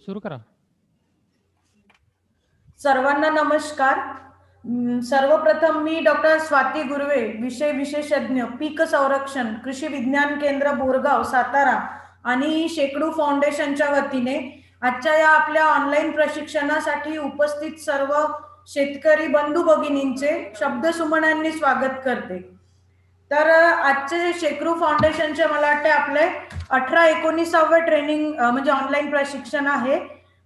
सुरू करा. सर्वांना नमस्कार. सर्वप्रथम मी डॉक्टर स्वाती गुरवे, विषय विशेषज्ञ पीक संरक्षण, कृषी विज्ञान केंद्र बोरगाव सातारा आणि शेकडू फाउंडेशनच्या वतीने आजच्या या आपल्या ऑनलाईन प्रशिक्षणासाठी उपस्थित सर्व शेतकरी बंधू भगिनींचे शब्दसुमनांनी स्वागत करते. तर आजचे शेकडू फाउंडेशनचे मला वाटते आपले 18-19 ट्रेनिंग म्हणजे ऑनलाईन प्रशिक्षण आहे.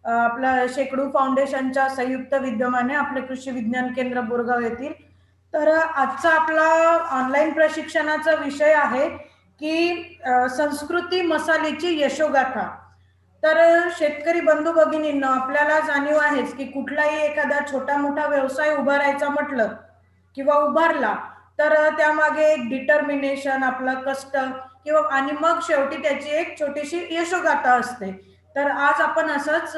आपलं शेकडू फाउंडेशनच्या संयुक्त विद्यमाने आपले कृषी विज्ञान केंद्र बोरगाव येथील. तर आजचा आपला ऑनलाईन प्रशिक्षणाचा विषय आहे की संस्कृती मसाल्याची यशोगाथा. तर शेतकरी बंधू भगिनींना आपल्याला जाणीव आहेच की कुठलाही एखादा छोटा मोठा व्यवसाय उभारायचा म्हटलं किंवा उभारला तर त्यामागे एक डिटर्मिनेशन, आपला कष्ट किंवा आणि मग शेवटी त्याची एक छोटीशी यशोगाथा असते. तर आज आपण असंच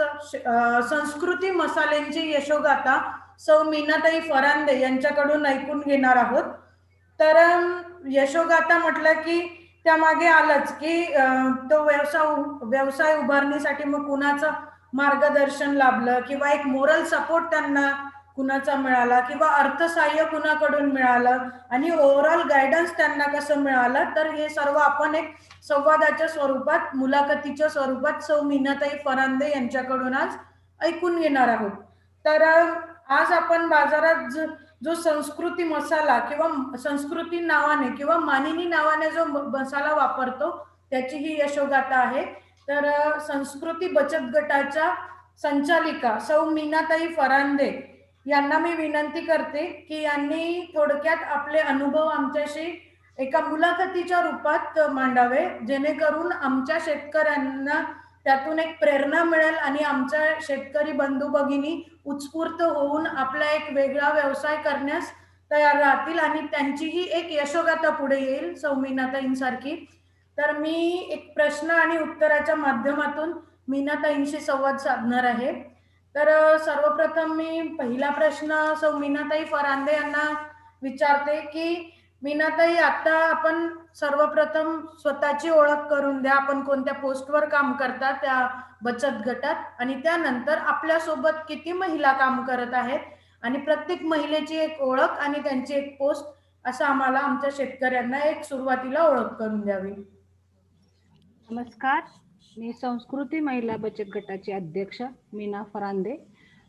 संस्कृती मसाल्यांची यशोगाथा सौ मीनाताई फरांदे यांच्याकडून ऐकून घेणार आहोत. तर यशोगाथा म्हटलं की त्यामागे आलंच की तो व्यवसाय उभारणीसाठी मग कुणाचं मार्गदर्शन लाभलं किंवा एक मोरल सपोर्ट त्यांना कुणाचा मिळाला किंवा अर्थसहाय्य कुणाकडून मिळालं आणि ओव्हरऑल गायडन्स त्यांना कसं मिळालं, तर हे सर्व आपण एक संवादाच्या स्वरूपात, मुलाखतीच्या स्वरूपात सौ मीनाताई फरांदे यांच्याकडून आज ऐकून घेणार आहोत. तर आज आपण बाजारात जो संस्कृती मसाला किंवा संस्कृती नावाने किंवा मानिनी नावाने जो मसाला वापरतो त्याची ही यशोगाथा आहे. तर संस्कृती बचत गटाच्या संचालिका सौ मीनाताई फरांदे यांना मी विनंती करते की यांनी थोडक्यात आपले अनुभव आमच्याशी एका मुलाखतीच्या रूपात मांडावे, जेणेकरून आमच्या शेतकऱ्यांना त्यातून एक प्रेरणा मिळेल आणि आमच्या शेतकरी बंधू भगिनी उत्स्फूर्त होऊन आपला एक वेगळा व्यवसाय करण्यास तयार राहतील आणि त्यांचीही एक यशोगाथा पुढे येईल सौ मीनाताईंसारखी. तर मी एक प्रश्न आणि उत्तराच्या माध्यमातून मीनाताईंशी संवाद साधणार आहे. तर सर्वप्रथम मी पहिला प्रश्न सौ मीनाताई फरांदे यांना विचारते की मीनाताई, आता आपण सर्वप्रथम स्वतःची ओळख करून द्या. आपण कोणत्या पोस्टवर काम करता त्या बचत गटात आणि त्यानंतर आपल्यासोबत किती महिला काम करत आहेत आणि प्रत्येक महिलेची एक ओळख आणि त्यांची एक पोस्ट असं आम्हाला आमच्या शेतकऱ्यांना एक सुरुवातीला ओळख करून द्यावी. नमस्कार, मी संस्कृती महिला बचत गटाची अध्यक्ष मीना फरांदे.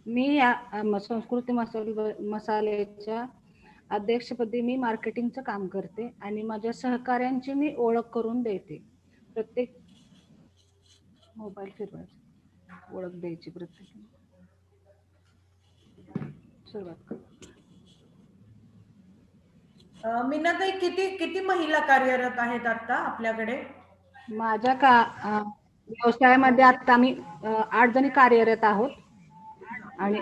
मी या संस्कृती मसाल्याच्या अध्यक्षपदी मी मार्केटिंगचं काम करते आणि माझ्या सहकाऱ्यांची मी ओळख करून देते. प्रत्येक मोबाईल फिरवायची ओळख द्यायची प्रत्येक सुरुवात. मीनाताई, किती महिला कार्यरत आहेत आता आपल्याकडे? माझ्या व्यवसायामध्ये आता आम्ही 8 जणी कार्यरत आहोत आणि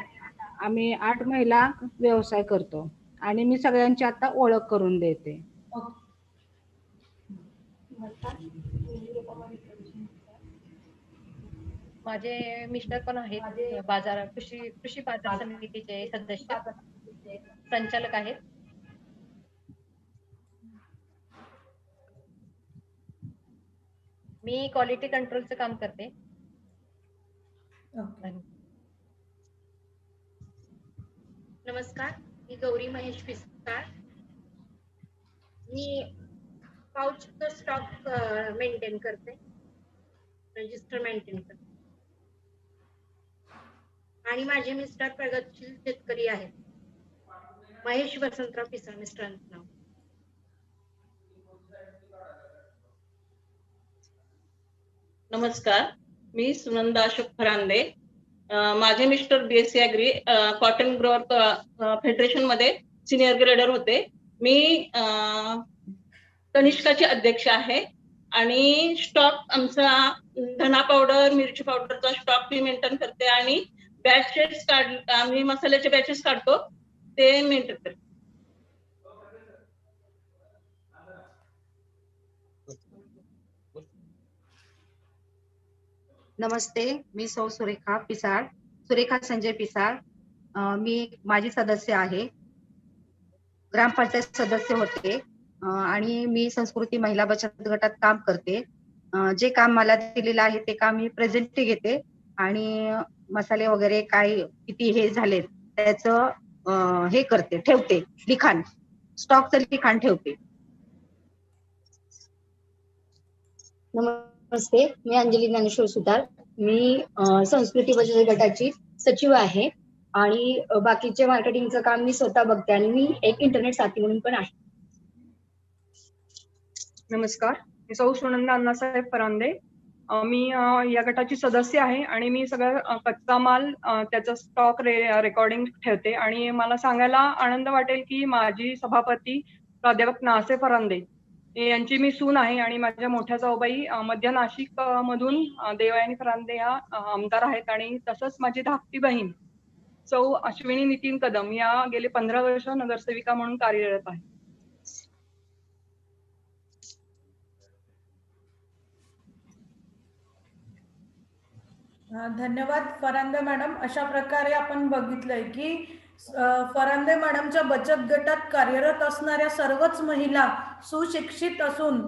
आम्ही 8 महिला व्यवसाय करतो आणि मी सगळ्यांची आता ओळख करून देते. माझे मिस्टर पण आहेत बाजार कृषी बाजार समितीचे सदस्य संचालक आहेत. मी क्वालिटी कंट्रोलचं काम करते. नमस्कार, मी गौरी महेश पिस्कार. मी पाऊचचा स्टॉक मेंटेन करते, रजिस्टर मेंटेन करते आणि माझे मिस्टर प्रगतशील शेतकरी आहेत. महेश वसंतराव पिसाळ मिस्टरांचं नाव. नमस्कार, मी सुनंदा अशोक फरांदे. माझे mister BSc agri cotton grower federation मध्ये सिनियर ग्रेडर होते. मी तनिष्काची अध्यक्ष आहे आणि स्टॉक आमचा धना पावडर, मिरची पावडरचा स्टॉक मी मेंटेन करते आणि बॅचेस आम्ही मसाल्याचे बॅचेस काढतो ते मेंटेन करते. नमस्ते, मी सौ सुरेखा पिसाळ, सुरेखा संजय पिसाळ. मी माझी सदस्य आहे, ग्रामपंचायत सदस्य होते आणि मी संस्कृती महिला बचत गटात काम करते. जे काम मला दिलेलं आहे ते काम मी प्रेझेंटली घेते आणि मसाले वगैरे काय किती हे झाले त्याचं हे करते, ठेवते लिखाण, स्टॉकचं लिखाण ठेवते. नमस्ते, मी अंजली ज्ञानेश्वर सुतार. मी संस्कृती बचत गटाची सचिव आहे आणि बाकीचे मार्केटिंगचं काम मी स्वतः बघते आणि मी एक इंटरनेट साथी म्हणून पण आहे. नमस्कार, मी सौ सुनंदा अण्णासाहेब फरांदे. मी या गटाची सदस्य आहे आणि मी सगळं कच्चा माल त्याचा स्टॉक रेकॉर्डिंग ठेवते. आणि मला सांगायला आनंद वाटेल की माझी सभापती प्राध्यापक नासे फरांदे यांची मी सून आहे आणि माझ्या मोठ्या जाऊबाई मध्य नाशिक मधून देवयानी फरांदे या आमदार आहेत. आणि तसंच माझी धाकटी बहीण सौ अश्विनी नितीन कदम या गेले 15 वर्ष नगरसेविका म्हणून कार्यरत आहे. धन्यवाद फरांदे मॅडम. अशा प्रकारे आपण बघितलंय की फरांदे मॅडमच्या बचत गटात कार्यरत असणाऱ्या सर्वच महिला सुशिक्षित असून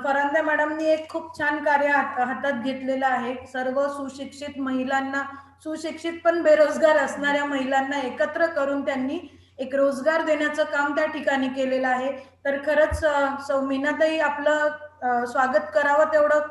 फरांदे मॅडमनी एक खूप छान कार्य हातात घेतलेलं आहे. सर्व सुशिक्षित महिलांना, सुशिक्षित पण बेरोजगार असणाऱ्या महिलांना एकत्र करून त्यांनी एक रोजगार देण्याचं काम त्या ठिकाणी केलेलं आहे. तर खरंच सौ मीनाताई, आपलं स्वागत करावं तेवढं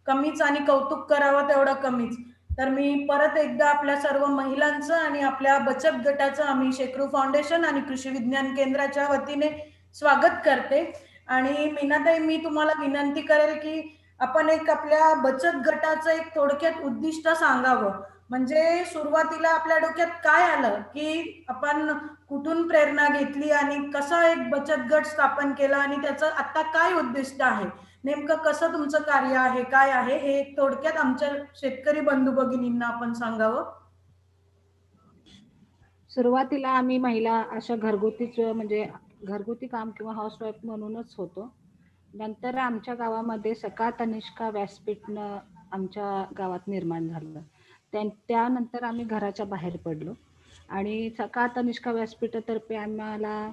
कमीच आणि कौतुक करावं तेवढं कमीच. तर मी परत एकदा आपल्या सर्व महिलांचं आणि आपल्या बचत गटाचं आम्ही शेकडू फाउंडेशन आणि कृषी विज्ञान केंद्राच्या वतीने स्वागत करते. आणि मीनाताई, मी तुम्हाला विनंती करेल की आपण एक आपल्या बचत गटाचं एक थोडक्यात उद्दिष्ट सांगावं. म्हणजे सुरुवातीला आपल्या डोक्यात काय आलं की आपण कुठून प्रेरणा घेतली आणि कसा एक बचत गट स्थापन केला आणि त्याचं आता काय उद्दिष्ट आहे, नेमकं कसं तुमचं कार्य आहे, काय आहे, हे थोडक्यात आमच्या शेतकरी बंधू भगिनींना आपण सांगावं. सुरुवातीला आम्ही महिला अशा घरगुतीच म्हणजे घरगुती काम किंवा हाऊसवाईफ म्हणूनच होतो. नंतर आमच्या गावामध्ये सखा तनिष्का व्यासपीठ आमच्या गावात निर्माण झालं. त्यानंतर आम्ही घराच्या बाहेर पडलो आणि सखा तनिष्का व्यासपीठातर्फे आम्हाला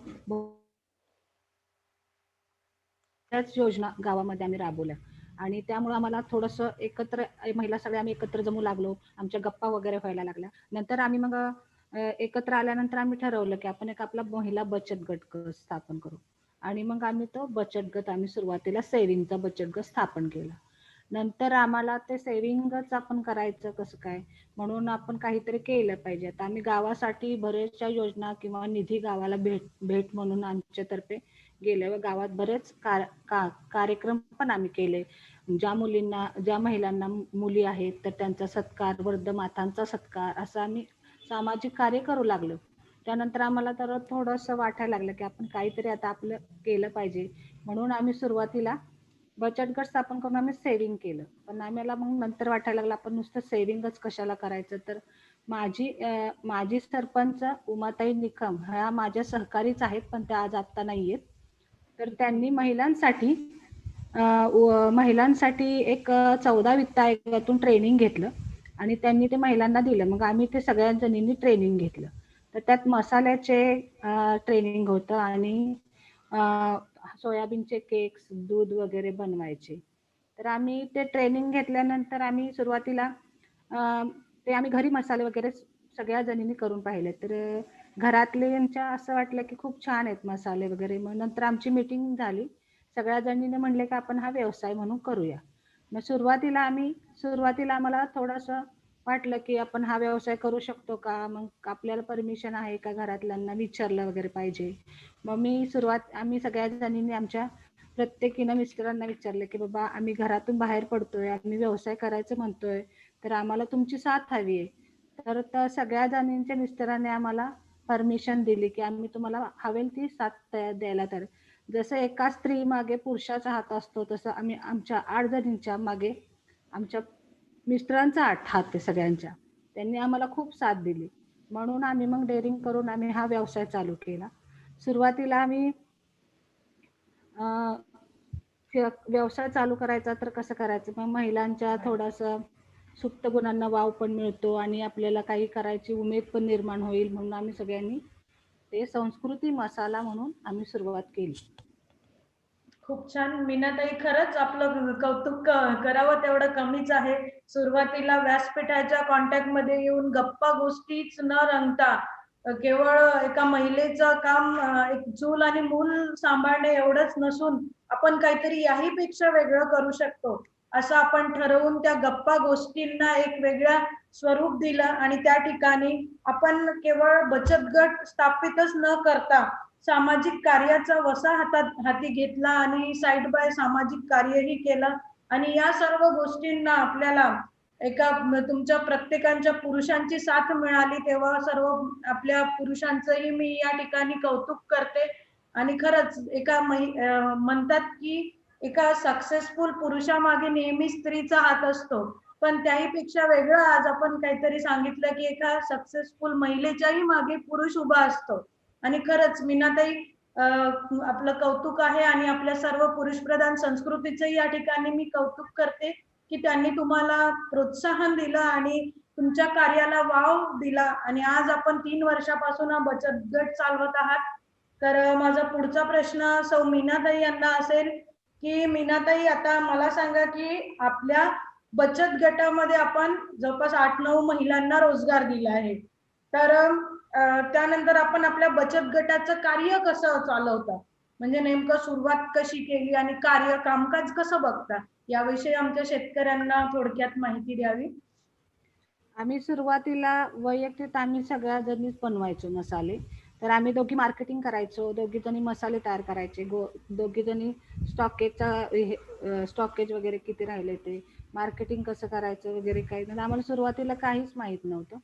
बऱ्याच योजना गावामध्ये आम्ही राबवल्या आणि त्यामुळे आम्हाला थोडंसं एकत्र महिला सगळ्या आम्ही एकत्र जमू लागलो. आमच्या गप्पा वगैरे व्हायला लागल्या. नंतर आम्ही मग एकत्र आल्यानंतर आम्ही ठरवलं की आपण एक आपला महिला बचत गट स्थापन करू आणि मग आम्ही तो बचत गट आम्ही सुरुवातीला सेव्हिंगचा बचत गट स्थापन केला. नंतर आम्हाला ते सेव्हिंगच आपण करायचं कसं काय, म्हणून आपण काहीतरी केलं पाहिजे. आता आम्ही गावासाठी बऱ्याचशा योजना किंवा निधी गावाला भेट म्हणून आमच्यातर्फे गेल्या व गावात बरेच कार्यक्रम पण आम्ही केले. ज्या महिलांना मुली आहेत तर त्यांचा सत्कार, वर्धमातांचा सत्कार, असं आम्ही सामाजिक कार्य करू लागलो. त्यानंतर आम्हाला तर थोडंसं वाटायला लागलं की आपण काहीतरी आता आपलं केलं पाहिजे, म्हणून आम्ही सुरुवातीला बचत गट स्थापन करून आम्ही सेव्हिंग केलं. पण आम्हाला मग नंतर वाटायला लागलं आपण नुसतं सेव्हिंगच कशाला करायचं. तर माझी सरपंच उमाताई निकम ह्या माझ्या सहकारीच आहेत, पण त्या आज आत्ता नाही आहेत. तर त्यांनी महिलांसाठी एक 14 वित्त आयोगातून ट्रेनिंग घेतलं आणि त्यांनी ते महिलांना दिलं. मग आम्ही ते सगळ्या जणींनी ट्रेनिंग घेतलं. तर त्यात मसाल्याचे ट्रेनिंग होतं आणि सोयाबीनचे केक्स, दूध वगैरे बनवायचे. तर आम्ही ते ट्रेनिंग घेतल्यानंतर आम्ही सुरुवातीला ते आम्ही घरी मसाले वगैरे सगळ्या जणींनी करून पाहिले. तर घरातल्यांच्या असं वाटलं की खूप छान आहेत मसाले वगैरे. मग नंतर आमची मीटिंग झाली, सगळ्या जणींनी म्हणले की आपण हा व्यवसाय म्हणून करूया. मग सुरुवातीला आम्हाला थोडंसं वाटलं की आपण हा व्यवसाय करू शकतो का, मग आपल्याला परमिशन आहे का, घरातल्यांना विचारलं वगैरे पाहिजे. मग आम्ही सगळ्या जणींनी आमच्या प्रत्येकीनं मिस्टरांना विचारलं की बाबा आम्ही घरातून बाहेर पडतोय, आम्ही व्यवसाय करायचं म्हणतोय, तर आम्हाला तुमची साथ हवी आहे. तर सगळ्या जणींच्या मिस्टरांनी आम्हाला परमिशन दिली की आम्ही तुम्हाला हवेल ती साथ द्यायला तर. जसं एका स्त्री मागे पुरुषाचा हात असतो तसं आम्ही आमच्या 8 जणींच्या मागे आमच्या मिस्टरांचा हात आहे सगळ्यांच्या. त्यांनी आम्हाला खूप साथ दिली, म्हणून आम्ही मग डेअरिंग करून आम्ही हा व्यवसाय चालू केला. सुरुवातीला आम्ही व्यवसाय चालू करायचा तर कसं करायचं, मग महिलांच्या थोडासा सुप्त गुणांना वाव पण मिळतो आणि आपल्याला काही करायची उमेद पण निर्माण होईल, म्हणून आम्ही सगळ्यांनी ते संस्कृती मसाला म्हणून आम्ही सुरुवात केली. खूप छान मीनाताई, खरंच आपलं कौतुक करावं तेवढं कमीच आहे. सुरुवातीला व्यासपीठाच्या कॉन्टॅक्ट मध्ये येऊन गप्पा गोष्टीच न रंगता केवळ एका महिलेचं काम एक चूल आणि मूल सांभाळणे एवढंच नसून आपण काहीतरी याही पेक्षा वेगळं करू शकतो असं आपण ठरवून त्या गप्पा गोष्टींना एक वेगळ्या स्वरूप दिलं आणि त्या ठिकाणी आपण केवळ बचत गट स्थापितच न करता सामाजिक कार्याचा वसा हाती घेतला आणि साइड बाय सामाजिक कार्यही केलं आणि या सर्व गोष्टींना आपल्याला एका तुमच्या प्रत्येकांच्या पुरुषांची साथ मिळाली तेव्हा सर्व आपल्या पुरुषांचंही मी या ठिकाणी कौतुक करते. आणि खरंच म्हणतात की एका सक्सेसफुल पुरुषामागे नेहमी स्त्रीचा हात असतो, पण त्याही पेक्षा वेगळं आज आपण काहीतरी सांगितलं की एका सक्सेसफुल महिलेच्याही मागे पुरुष उभा असतो. आणि खरंच मीनाताई, आपलं कौतुक आहे आणि आपल्या सर्व पुरुषप्रधान संस्कृतीचं या ठिकाणी मी कौतुक करते की त्यांनी तुम्हाला प्रोत्साहन दिलं आणि तुमच्या कार्याला वाव दिला आणि आज आपण 3 वर्षापासून हा बचत गट चालवत आहात. तर माझा पुढचा प्रश्न सौ मीनाताई यांना असेल की मीनाताई, आता मला सांगा की आपल्या बचत गटामध्ये आपण जवळपास 8-9 महिलांना रोजगार दिला आहे, तर त्यानंतर आपण आपल्या बचत गटाचं कार्य कसं चालवता, म्हणजे नेमकं सुरुवात कशी केली आणि कार्य कामकाज कसं बघता, याविषयी आमच्या शेतकऱ्यांना थोडक्यात माहिती द्यावी. आम्ही सुरुवातीला वैयक्तिक आम्ही सगळ्या जणीच बनवायचो मसाले. तर आम्ही दोघी मार्केटिंग करायचो, दोघी जणी मसाले तयार करायचे, दोघी जणी स्टॉकेज वगैरे किती राहिले ते मार्केटिंग कसं करायचं वगैरे काही नाही. आम्हाला सुरुवातीला काहीच माहित नव्हतं.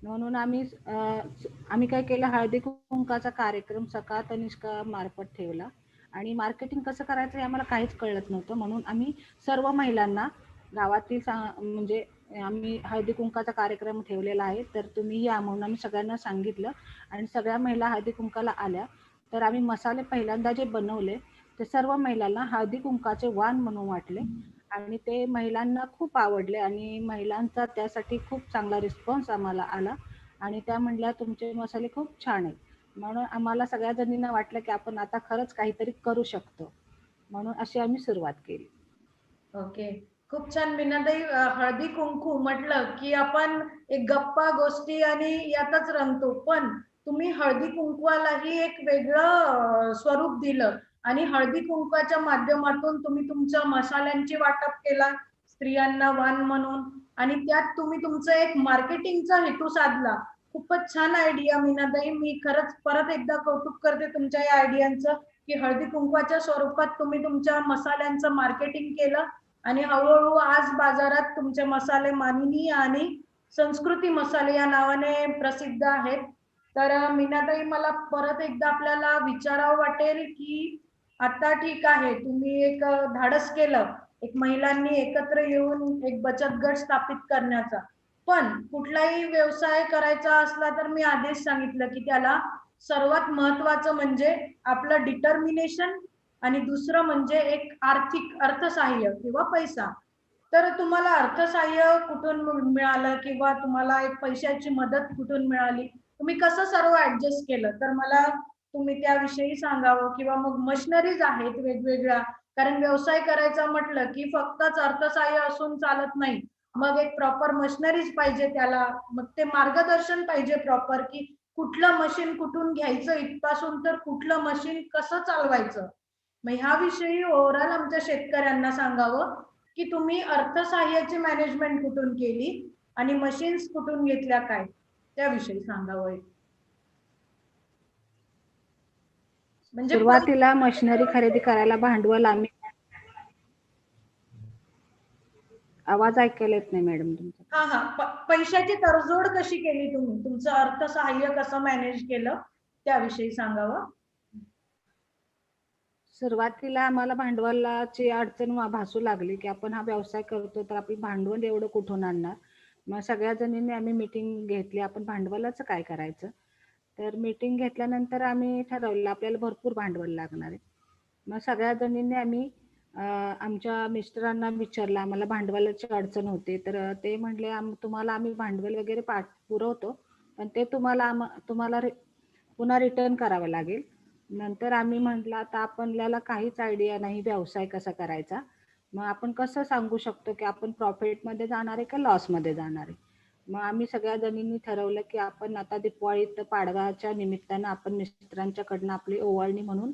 म्हणून आम्ही काय केलं, हळदी कुंकाचा कार्यक्रम सकाळ तनिष्का मार्फत ठेवला आणि मार्केटिंग कसं करायचं हे आम्हाला काहीच कळत नव्हतं. म्हणून आम्ही सर्व महिलांना गावातील म्हणजे आम्ही हळदी कुंकाचा कार्यक्रम ठेवलेला आहे, तर तुम्ही या म्हणून आम्ही सगळ्यांना सांगितलं आणि सगळ्या महिला हळदी कुंकाला आल्या. तर आम्ही मसाले पहिल्यांदा जे बनवले ते सर्व महिलांना हळदी कुंकाचे वाण म्हणून वाटले आणि ते महिलांना खूप आवडले आणि महिलांचा त्यासाठी खूप चांगला रिस्पॉन्स आम्हाला आला आणि त्या म्हणल्या तुमचे मसाले खूप छान आहेत. म्हणून आम्हाला सगळ्या जणींना वाटलं की आपण आता खरंच काहीतरी करू शकतो, म्हणून अशी आम्ही सुरुवात केली. ओके, खूप छान मीनाताई. हळदी कुंकू म्हटलं की आपण एक गप्पा गोष्टी आणि यातच रंगतो, पण तुम्ही हळदी कुंकवालाही एक वेगळं स्वरूप दिलं आणि हळदी कुंकवाच्या माध्यमातून तुम्ही तुमच्या मसाल्यांची वाटप केला स्त्रियांना वाण म्हणून आणि त्यात तुम्ही तुमचं एक मार्केटिंगचा हेतू साधला. खूपच छान आयडिया मीनाताई, मी खरंच परत एकदा कौतुक करते तुमच्या या आयडियांचं की हळदी कुंकवाच्या स्वरूपात तुम्ही तुमच्या मसाल्यांचं मार्केटिंग केलं आणि हळूहळू आज बाजारात तुमचे मसाले मानिनी आणि संस्कृती मसाले या नावाने प्रसिद्ध आहेत. तर मीनाताई, मला परत एकदा आपल्याला विचारावं वाटेल की आता ठीक आहे, तुम्ही एक धाडस केलं, एक महिलांनी एकत्र येऊन एक बचत गट स्थापित करण्याचा, पण कुठलाही व्यवसाय करायचा असला तर मी आधीच सांगितलं की त्याला सर्वात महत्वाचं म्हणजे आपलं डिटर्मिनेशन आणि दुसरं म्हणजे एक आर्थिक अर्थसहाय्य किंवा पैसा. तर तुम्हाला अर्थसहाय्य कुठून मिळालं किंवा तुम्हाला एक पैशाची मदत कुठून मिळाली, तुम्ही कसं सर्व ऍडजस्ट केलं, तर मला तुम्ही त्याविषयी सांगावं. किंवा मग मशिनरीज आहेत वेगवेगळ्या, कारण व्यवसाय करायचा म्हटलं की फक्तच अर्थसहाय्य असून चालत नाही, मग एक प्रॉपर मशिनरीज पाहिजे त्याला, मग ते मार्गदर्शन पाहिजे प्रॉपर की कुठलं मशीन कुठून घ्यायचं इथपासून तर कुठलं मशीन कसं चालवायचं. मग ह्याविषयी ओव्हरऑल आमच्या शेतकऱ्यांना सांगावं की तुम्ही अर्थसहाय्याची मॅनेजमेंट कुठून केली आणि मशीन्स कुठून घेतल्या, काय त्याविषयी सांगावं. म्हणजे सुरुवातीला मशिनरी खरेदी करायला भांडवल आम्ही, आवाज ऐकायला येत नाही मॅडम तुमचा. पैशाची तडजोड कशी केली तुम्ही, तुमचं अर्थसहाय्य कसं मॅनेज केलं त्याविषयी सांगावं. सुरुवातीला आम्हाला भांडवलाची अडचण भासू लागली की आपण हा व्यवसाय करतो तर आपलं भांडवल एवढं कुठून आणणार. मग सगळ्या जणींनी आम्ही मीटिंग घेतली, आपण भांडवलाचं काय करायचं. तर मीटिंग घेतल्यानंतर आम्ही ठरवलं आपल्याला भरपूर भांडवल लागणार आहे. मग सगळ्या जणींनी आम्ही आमच्या मिस्टरांना विचारलं, आम्हाला भांडवलाची अडचण होते, तर ते म्हटले तुम्हाला आम्ही भांडवल वगैरे पुरवतो, पण ते तुम्हाला पुन्हा रिटर्न करावं लागेल. नंतर आम्ही म्हटलं आता आपल्याला काहीच आयडिया नाही व्यवसाय कसा करायचा, मग आपण कसं सांगू शकतो की आपण प्रॉफिटमध्ये जाणार आहे का लॉसमध्ये जाणार आहे. मग आम्ही सगळ्या जणींनी ठरवलं की आपण आता दिवाळीत पाडव्याच्या निमित्तानं आपण मिस्टरांच्याकडनं आपली ओवाळणी म्हणून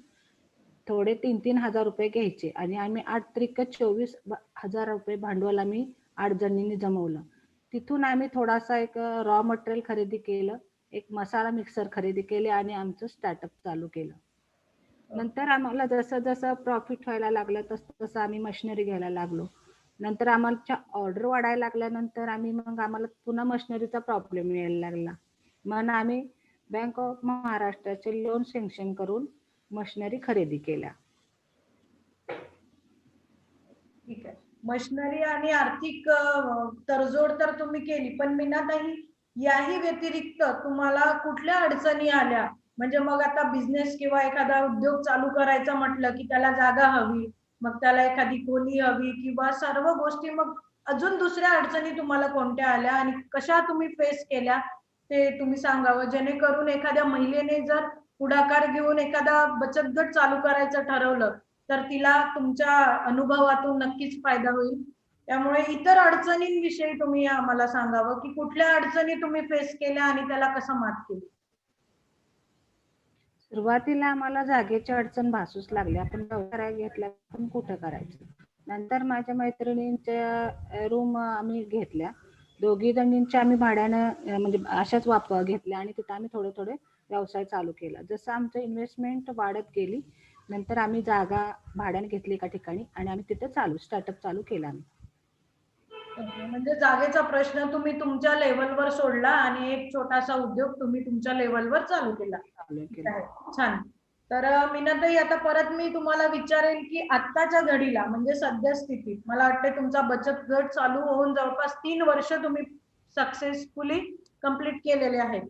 थोडे 3-3 हजार रुपये घ्यायचे आणि आम्ही 8-24 हजार रुपये भांडवल आम्ही 8 जणींनी जमवलं. तिथून आम्ही थोडासा एक रॉ मटेरियल खरेदी केलं, एक मसाला मिक्सर खरेदी केले आणि आमचं स्टार्टअप चालू केलं. नंतर आम्हाला जसं जसं प्रॉफिट व्हायला लागलं तसं तसं आम्ही मशिनरी घ्यायला लागलो. नंतर आम्हाला ऑर्डर वाढायला लागल्यानंतर आम्हाला पुन्हा मशिनरीचा प्रॉब्लेम यायला लागला. मग आम्ही बँक ऑफ महाराष्ट्राचे लोन सँक्शन करून मशिनरी खरेदी केल्या. ठीक आहे. मशिनरी आणि आर्थिक तडजोड तर तुम्ही केली, पण मीनाताई याही व्यतिरिक्त तुम्हाला कुठल्या अडचणी आल्या? म्हणजे मग आता बिझनेस किंवा एखादा उद्योग चालू करायचा म्हटलं की त्याला जागा हवी, मग त्याला एखादी खोली हवी किंवा सर्व गोष्टी, मग अजून दुसऱ्या अडचणी तुम्हाला कोणत्या आल्या आणि कशा तुम्ही फेस केल्या ते तुम्ही सांगावं, जेणेकरून एखाद्या महिलेने जर पुढाकार घेऊन एखादा बचत गट चालू करायचं ठरवलं तर तिला तुमच्या अनुभवातून नक्कीच फायदा होईल. त्यामुळे इतर अडचणींविषयी तुम्ही आम्हाला सांगावं की कुठल्या अडचणी तुम्ही फेस केल्या आणि त्याला कसं मात केली. सुरुवातीला आम्हाला जागेची अडचण भासूच लागली. आपण व्यवसाय घेतला पण कुठं करायचं. नंतर माझ्या मैत्रिणींच्या रूम आम्ही घेतल्या, दोघी जणींच्या आम्ही भाड्यानं म्हणजे अशाच घेतल्या आणि तिथं आम्ही थोडे थोडे व्यवसाय चालू केला. जसं आमचं इन्व्हेस्टमेंट वाढत गेली नंतर आम्ही जागा भाड्याने घेतली एका ठिकाणी आणि आम्ही तिथे स्टार्टअप चालू केला आम्ही. म्हणजे जागेचा प्रश्न तुम्ही तुमच्या लेवलवर सोडला आणि एक छोटासा उद्योग तुम्ही तुमच्या लेवलवर चालू केला. छान. तर मीनाताई आता परत मी तुम्हाला विचारेल की आत्ताच्या घडीला म्हणजे सद्यस्थितीत मला वाटते तुमचा बचत गट चालू होऊन जवळपास 3 वर्ष तुम्ही सक्सेसफुली कंप्लीट केलेले आहेत.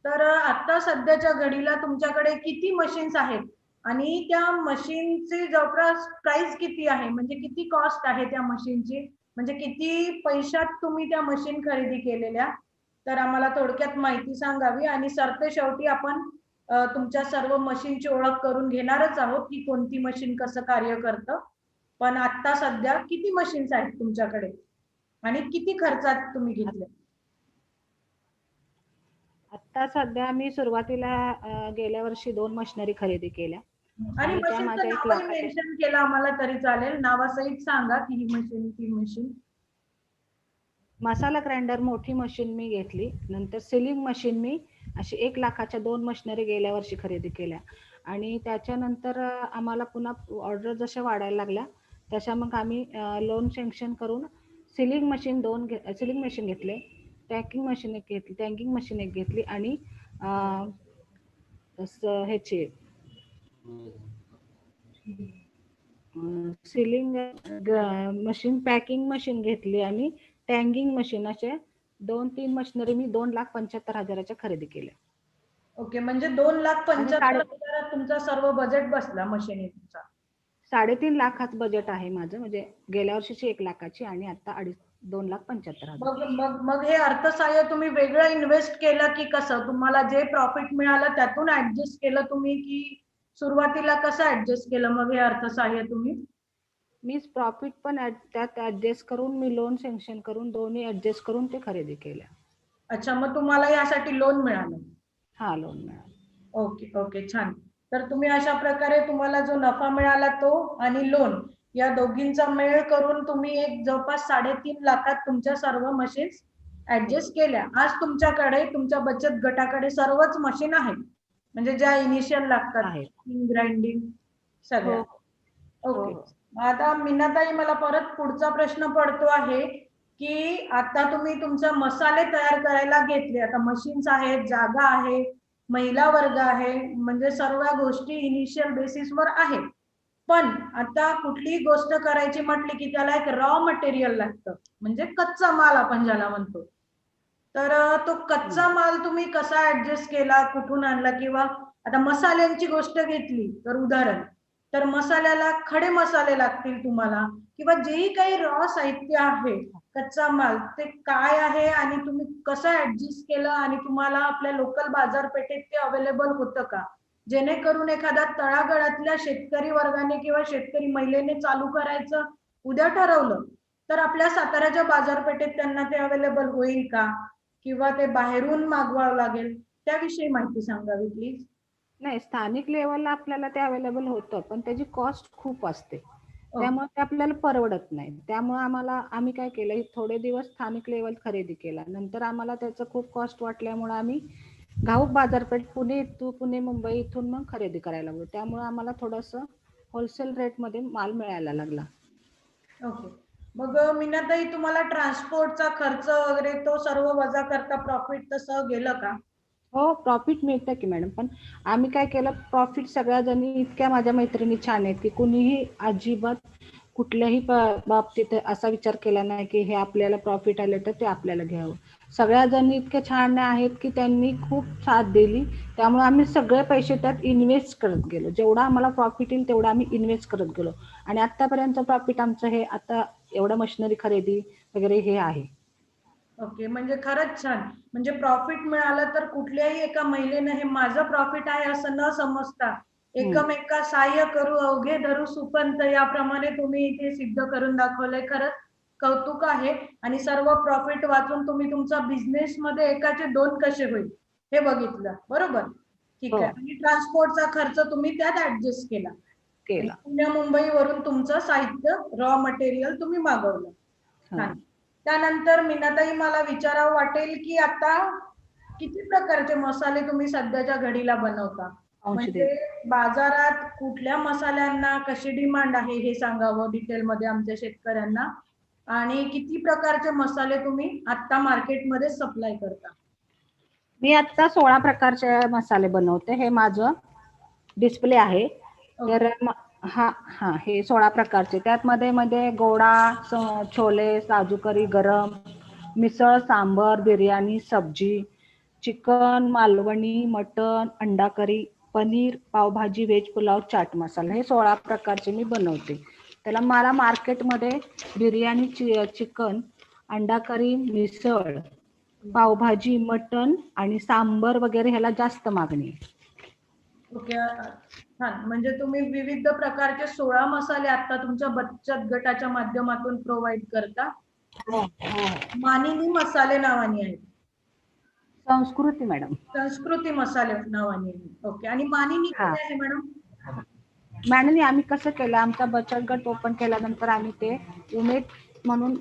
तर आता सध्याच्या घडीला तुमच्याकडे किती मशीन्स आहेत आणि त्या मशीनची जवळपास प्राइस किती आहे, म्हणजे किती कॉस्ट आहे त्या मशीनची, म्हणजे किती पैशात तुम्ही त्या मशीन खरेदी केलेल्या, तर आम्हाला थोडक्यात माहिती सांगावी. आणि सरते शेवटी आपण तुमच्या सर्व मशीनची ओळख करून घेणारच आहोत की कोणती मशीन कसं कार्य करतं. पण आता सध्या किती मशीन्स आहेत तुमच्याकडे आणि किती खर्चात तुम्ही घेतले? आता सध्या मी सुरुवातीला गेल्या वर्षी 2 मशिनरी खरेदी केल्या आणि मशीनचं नाव मेन्शन केलं आम्हाला तरी चालेल, नावासहित सांगा की ही मशीन ती मशीन. मसाला ग्राइंडर मोठी मशीन मी घेतली. नंतर सिलिंग मशीन मी अशी 1 लाखाच्या 2 मशिनरी गेल्या वर्षी खरेदी केल्या आणि त्याच्यानंतर आम्हाला पुन्हा ऑर्डर जशा वाढायला लागल्या तशा मग आम्ही लोन सँक्शन करून सिलिंग मशीन घेतले, टँकिंग मशीन एक घेतली आणि ह्याची सिलिंग मशीन, पॅकिंग मशीन घेतली आणि टँगिंग मशीन, अशा 2-3 मशिनरी मी 2,75,000च्या खरेदी केल्या. ओके, म्हणजे 2,75,000 तुमचा सर्व बजेट बसला मशीनीचा? 3.5 लाखाचं बजेट आहे माझं, म्हणजे गेल्या वर्षीची 1 लाखाची आणि आता 2,75,000. मग हे अर्थसहाय्य तुम्ही वेगळं इन्व्हेस्ट केलं की कसं? तुम्हाला जे प्रॉफिट मिळालं त्यातून ऍडजस्ट केलं तुम्ही की सुरुवातीला कसं ऍडजस्ट केलं मग हे अर्थसहाय्य तुम्ही? मी प्रॉफिट पण त्यात ऍडजस्ट करून मी लोन सँक्शन करून दोन्ही ऍडजस्ट करून ते खरेदी केल्या. अच्छा, मग तुम्हाला यासाठी लोन मिळालं? हा, लोन मिळालं. ओके ओके, छान. तर तुम्ही अशा प्रकारे तुम्हाला जो नफा मिळाला तो आणि लोन या दोघींचा मेळ करून तुम्ही एक जवळपास 3.5 लाखात तुमच्या सर्व मशीन्स ऍडजस्ट केल्या. आज तुमच्याकडे तुमच्या बचत गटाकडे सर्वच मशीन आहेत, म्हणजे ज्या इनिशियल लागतात, ग्राइंडिंग सगळ्या. ओके. आता मीनाताई मला परत पुढचा प्रश्न पडतो आहे की आता तुम्ही तुमचे मसाले तयार करायला घेतले, आता मशीन्स आहेत, जागा आहे, महिला वर्ग आहे, म्हणजे सर्व गोष्टी इनिशियल बेसिसवर आहेत. पण आता कुठलीही गोष्ट करायची म्हटली की त्याला एक रॉ मटेरियल लागतं, म्हणजे कच्चा माल आपण ज्याला म्हणतो. तर तो कच्चा माल तुम्ही कसा ऍडजस्ट केला, कुठून आणला? किंवा आता मसाल्यांची गोष्ट घेतली तर उदाहरण, तर मसाल्याला खडे मसाले लागतील तुम्हाला, किंवा जेही काही रॉ साहित्य आहे कच्चा माल ते काय आहे आणि तुम्ही कसं ऍडजस्ट केलं आणि तुम्हाला आपल्या लोकल बाजारपेठेत ते अवेलेबल होतं का, जेणेकरून एखाद्या तळागाळातल्या शेतकरी वर्गाने किंवा शेतकरी महिलेने चालू करायचं उद्या ठरवलं तर आपल्या साताऱ्याच्या बाजारपेठेत त्यांना ते अवेलेबल होईल का, किंवा ते बाहेरून मागवावं लागेल, त्याविषयी माहिती सांगावी प्लीज. नाही, स्थानिक लेवलला आपल्याला ते अवेलेबल होतं, पण त्याची कॉस्ट खूप असते, त्यामुळे ते आपल्याला परवडत नाही. त्यामुळे आम्ही काय केलं, थोडे दिवस स्थानिक लेवल खरेदी केला, नंतर आम्हाला त्याचं खूप कॉस्ट वाटल्यामुळे आम्ही घाऊक बाजारपेठ पुणे मुंबई इथून मग खरेदी करायला लागलो. त्यामुळे आम्हाला थोडंसं होलसेल रेटमध्ये माल मिळायला लागला. ओके. मग मीनाताई, तुम्हाला ट्रान्सपोर्टचा खर्च वगैरे तो सर्व वजा करता प्रॉफिट तसं गेलं का? हो, प्रॉफिट मिळतं की मॅडम, पण आम्ही काय केलं, प्रॉफिट सगळ्या जणी इतक्या माझ्या मैत्रिणी छान आहेत की कुणीही अजिबात कुठल्याही बाबतीत असा विचार केला नाही की हे आपल्याला प्रॉफिट आले तर ते आपल्याला घ्यावं. सगळ्या जणी इतक्या छान आहेत की त्यांनी खूप साथ दिली. त्यामुळे आम्ही सगळे पैसे त्यात इन्व्हेस्ट करत गेलो. जेवढा आम्हाला प्रॉफिट येईल तेवढा आम्ही इन्व्हेस्ट करत गेलो, आणि आतापर्यंत प्रॉफिट आमचं हे आता एवढं मशिनरी खरेदी वगैरे हे आहे. ओके, म्हणजे खरंच छान. म्हणजे प्रॉफिट मिळालं तर कुठल्याही एका महिलेनं हे माझं प्रॉफिट आहे असं न समजता एकमेका सहाय्य करू अवघे धरू सुपंत, याप्रमाणे तुम्ही इथे सिद्ध करून दाखवलंय. खरंच कौतुक आहे. आणि सर्व प्रॉफिट वाचून तुम्ही तुमचा बिझनेस मध्ये एकाचे 2 कसे होईल हे बघितलं, बरोबर? ठीक आहे. आणि ट्रान्सपोर्टचा खर्च तुम्ही त्यात ऍडजस्ट केला. पुण्या मुंबईवरून तुमचं साहित्य रॉ मटेरियल तुम्ही मागवलं. छान. त्यानंतर मीनाताई, मला विचारावं वाटेल की आता किती प्रकारचे मसाले तुम्ही सध्याच्या घडीला बनवता? म्हणजे बाजारात कुठल्या मसाल्यांना कशी डिमांड आहे हे सांगावं डिटेलमध्ये आमच्या शेतकऱ्यांना. आणि किती प्रकारचे मसाले तुम्ही आता मार्केटमध्ये सप्लाय करता? मी आता 16 प्रकारचे मसाले बनवते. हे माझं डिस्प्ले आहे. तर हे 16 प्रकारचे, त्यात मध्ये गोडा, छोले, साजूकरी, गरम, मिसळ, सांबर, बिर्याणी, सब्जी, चिकन, मालवणी, मटन, अंडा करी, पनीर, पावभाजी, व्हेज पुलाव, चाट मसाला, हे 16 प्रकारचे मी बनवते. त्याला मला मार्केटमध्ये बिर्याणी, चिकन, अंडा करी, मिसळ, पावभाजी, मटन आणि सांबर वगैरे ह्याला जास्त मागणी आहे. ओके, छान. म्हणजे तुम्ही विविध प्रकारचे 16 मसाले आता तुमच्या बचत गटाच्या माध्यमातून प्रोव्हाइड करता. मानिनी मसाले नावाने आहेत. संस्कृती मॅडम, संस्कृती मसाले नावाने. ओके. आणि मानिनी काय आहे मॅडम? मॅडम आम्ही कसं केलं, आमचा बचत गट ओपन केल्यानंतर आम्ही ते उमेद म्हणून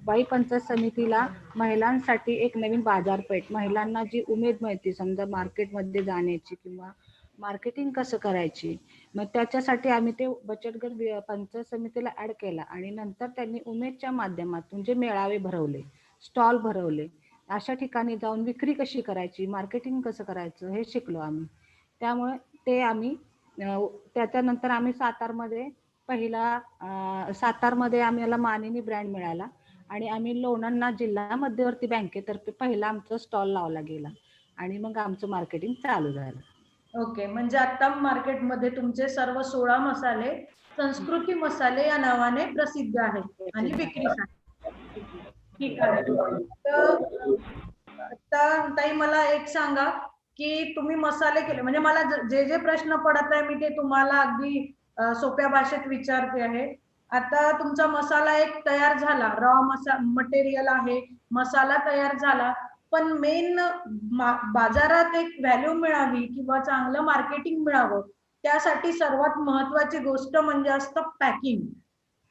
बाई पंचायत समितीला महिलांसाठी एक नवीन बाजारपेठ, महिलांना जी उमेद मिळते समजा मार्केटमध्ये जाण्याची किंवा मार्केटिंग कसं करायची, मग त्याच्यासाठी आम्ही ते बचत गट पंचायत समितीला ऍड केला. आणि नंतर त्यांनी उमेदच्या माध्यमातून जे मेळावे भरवले, स्टॉल भरवले, अशा ठिकाणी जाऊन विक्री कशी करायची, मार्केटिंग कसं करायचं हे शिकलो आम्ही. त्यामुळे ते आम्ही त्याच्यानंतर आम्ही सातारमध्ये आम्हाला मानिनी ब्रँड मिळाला आणि आम्ही लोणंदला जिल्हा मध्यवर्ती बँकेतर्फे पहिला आमचा स्टॉल लावला गेला आणि मग आमचं मार्केटिंग चालू झालं. ओके, म्हणजे आता मार्केटमध्ये तुमचे सर्व 16 मसाले संस्कृती मसाले या नावाने प्रसिद्ध आहेत आणि विक्रीसाठी. ठीक आहे. आता ताई मला एक सांगा की तुम्ही मसाले केले, म्हणजे मला जे जे प्रश्न पडत आहे मी ते तुम्हाला अगदी सोप्या भाषेत विचारते आहे. आता तुमचा मसाला एक तयार झाला, रॉ मटेरियल आहे, मसाला तयार झाला, पण मेन बाजारात एक व्हॅल्यू मिळावी किंवा चांगलं मार्केटिंग मिळावं, त्यासाठी सर्वात महत्वाची गोष्ट म्हणजे असतं पॅकिंग.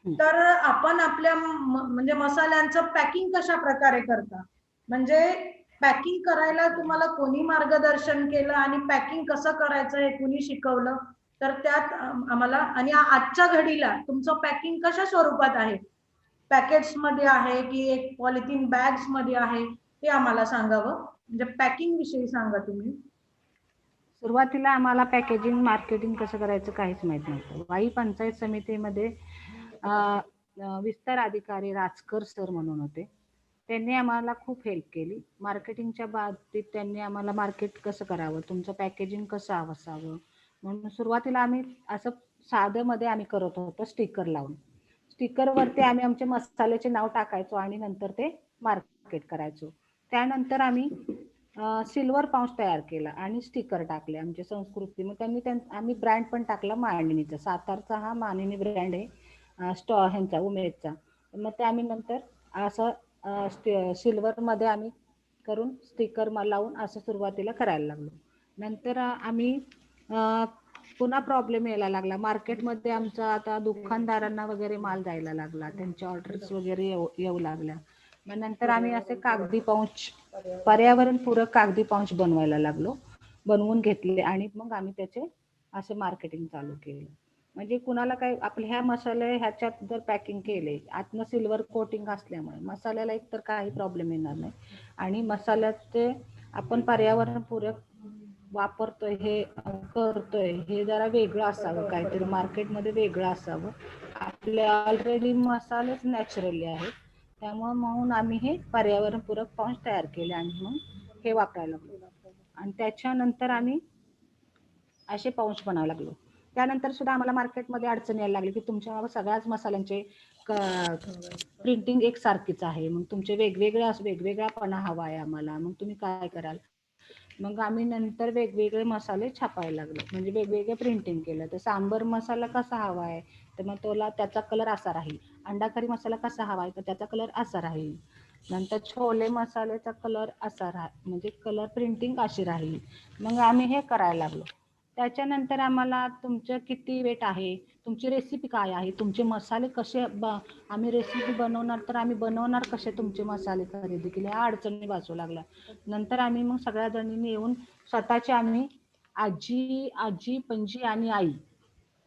तर आपण आपल्या म्हणजे मसाल्यांचं पॅकिंग कशा प्रकारे करता? म्हणजे पॅकिंग करायला तुम्हाला कोणी मार्गदर्शन केलं आणि पॅकिंग कसं करायचं हे कोणी शिकवलं? तर त्यात आम्हाला, आणि आजच्या घडीला तुमचं पॅकिंग कशा स्वरूपात आहे, पॅकेट्स मध्ये आहे की एक पॉलिथिन बॅग्स मध्ये आहे, ते आम्हाला सांगावं. म्हणजे पॅकिंग विषयी सांगा तुम्ही. सुरुवातीला आम्हाला पॅकेजिंग मार्केटिंग कसं करायचं काहीच माहित नव्हतं. वाई पंचायत समितीमध्ये विस्तार अधिकारी राजकर सर म्हणून होते, त्यांनी आम्हाला खूप हेल्प केली मार्केटिंगच्या बाबतीत. त्यांनी आम्हाला मार्केट कसं करावं, तुमचं पॅकेजिंग कसं असावं म्हणून सुरुवातीला आम्ही असं साधं मध्ये आम्ही करत होतो, स्टिकर लावून. स्टिकरवरती आम्ही आमचे मसाल्याचे नाव टाकायचो आणि नंतर ते मार्केट करायचो. त्यानंतर आम्ही सिल्वर पाऊच तयार केला आणि स्टिकर टाकले आमच्या संस्कृती. मग आम्ही ब्रँड पण टाकला मानिनीचा. सातारचा हा मानिनी ब्रँड आहे ह्यांचा उमेदचा. मग ते आम्ही नंतर असं सिल्वर मध्ये आम्ही करून स्टिकर लावून असं सुरुवातीला करायला लागलो. नंतर आम्ही पुन्हा प्रॉब्लेम यायला लागला मार्केटमध्ये. आमचा आता दुकानदारांना वगैरे माल जायला लागला, त्यांच्या ऑर्डर्स वगैरे येऊ लागल्या. मग नंतर आम्ही असे कागदी पाऊच, पर्यावरणपूरक कागदी पाऊच बनवून घेतले आणि मग आम्ही त्याचे असे मार्केटिंग चालू केले. म्हणजे कुणाला काही आपल्या ह्या मसाले ह्याच्यात जर पॅकिंग केले, आतनं सिल्वर कोटिंग असल्यामुळे मसाल्याला एकतर काही प्रॉब्लेम येणार नाही आणि मसाल्याचे आपण पर्यावरणपूरक वापरतोय हे करतोय हे जरा वेगळं असावं, काहीतरी मार्केटमध्ये वेगळं असावं. आपले ऑलरेडी मसालेच नॅचरली आहेत, त्यामुळे म्हणून आम्ही हे पर्यावरणपूरक पाऊच तयार केले आणि मग हे वापरायला लागलो. आणि त्याच्यानंतर आम्ही असे पाऊच बनायला लागलो. त्यानंतर सुद्धा आम्हाला मार्केटमध्ये अडचण यायला लागली की तुमच्या सगळ्याच मसाल्यांचे प्रिंटिंग एकसारखीच आहे, मग तुमचे वेगवेगळापणा हवा आहे आम्हाला, मग तुम्ही काय कराल. मग आम्ही नंतर वेगवेगळे मसाले छापायला लागलो, म्हणजे वेगवेगळे प्रिंटिंग केलं. तर सांबर मसाला कसा हवा आहे तर मग त्याचा कलर असा राहील. अंडा करी मसाला कसा हवा आहे तर त्याचा कलर असा राहील. नंतर छोले मसाल्याचा कलर असा म्हणजे कलर प्रिंटिंग अशी राहील. मग आम्ही हे करायला लागलो. त्याच्यानंतर आम्हाला तुमचं किती वेट आहे, तुमची रेसिपी काय आहे, तुमचे मसाले कसे आम्ही रेसिपी बनवणार तर आम्ही बनवणार कसे तुमचे मसाले खरेदी केले, ह्या अडचणी वाचू लागल्या. नंतर आम्ही मग सगळ्या जणींनी येऊन स्वतःचे आम्ही आजी पणजी आणि आई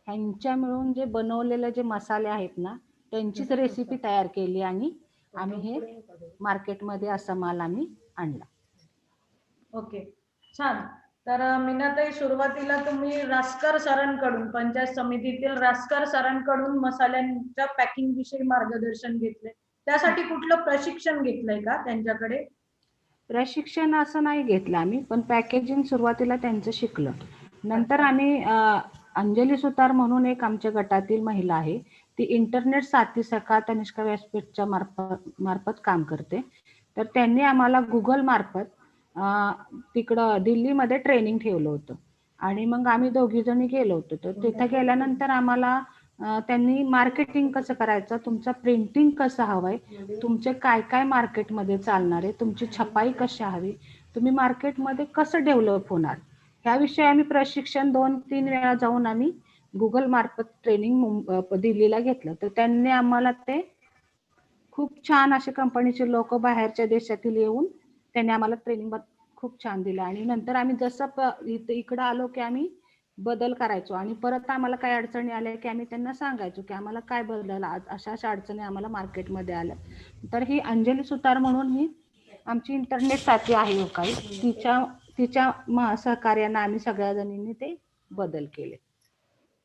ह्यांच्या मिळून जे बनवलेले जे मसाले आहेत ना त्यांचीच रेसिपी तयार केली आणि आम्ही हे मार्केटमध्ये असा माल आम्ही आणला. ओके, छान. तर मीनाताई, सुरुवातीला तुम्ही रासकर सरांकडून, पंचायत समितीतील रासकर सरांकडून मसाल्यांच्या पॅकिंग विषयी मार्गदर्शन घेतले. त्यासाठी कुठलं प्रशिक्षण घेतलंय का त्यांच्याकडे? प्रशिक्षण असं नाही घेतलं आम्ही, पण पॅकेजिंग सुरुवातीला त्यांचं शिकलं. नंतर आम्ही अंजली सुतार म्हणून एक आमच्या गटातील महिला आहे, ती इंटरनेट साथी सखा तनिष्का व्यासपीठच्या मार्फत काम करते. तर त्यांनी आम्हाला गुगल मार्फत तिकडं दिल्लीमध्ये ट्रेनिंग ठेवलं होतं आणि मग आम्ही दोघी जणी गेलो होतो. तर तिथं गेल्यानंतर आम्हाला त्यांनी मार्केटिंग कसं करायचं, तुमचं प्रिंटिंग कसं हवंय, तुमचे काय काय मार्केटमध्ये चालणार आहे, तुमची छपाई कशी हवी, तुम्ही मार्केटमध्ये कसं डेव्हलप होणार, ह्याविषयी आम्ही प्रशिक्षण 2-3 वेळा जाऊन आम्ही गुगल मार्फत ट्रेनिंग दिल्लीला घेतलं. तर त्यांनी आम्हाला ते खूप छान असे कंपनीचे लोक बाहेरच्या देशातील येऊन त्यांनी आम्हाला ट्रेनिंग खूप छान दिलं. आणि नंतर आम्ही जसं इकडं आलो की आम्ही बदल करायचो आणि परत आम्हाला काय अडचणी आल्या की आम्ही त्यांना सांगायचो की आम्हाला काय बदल, अशा अडचणी आम्हाला मार्केटमध्ये आल्या. तर ही अंजली सुतार म्हणून ही आमची इंटरनेट साथी आहे काही, तिच्या सहकार्याने आम्ही सगळ्या जणींनी ते बदल केले.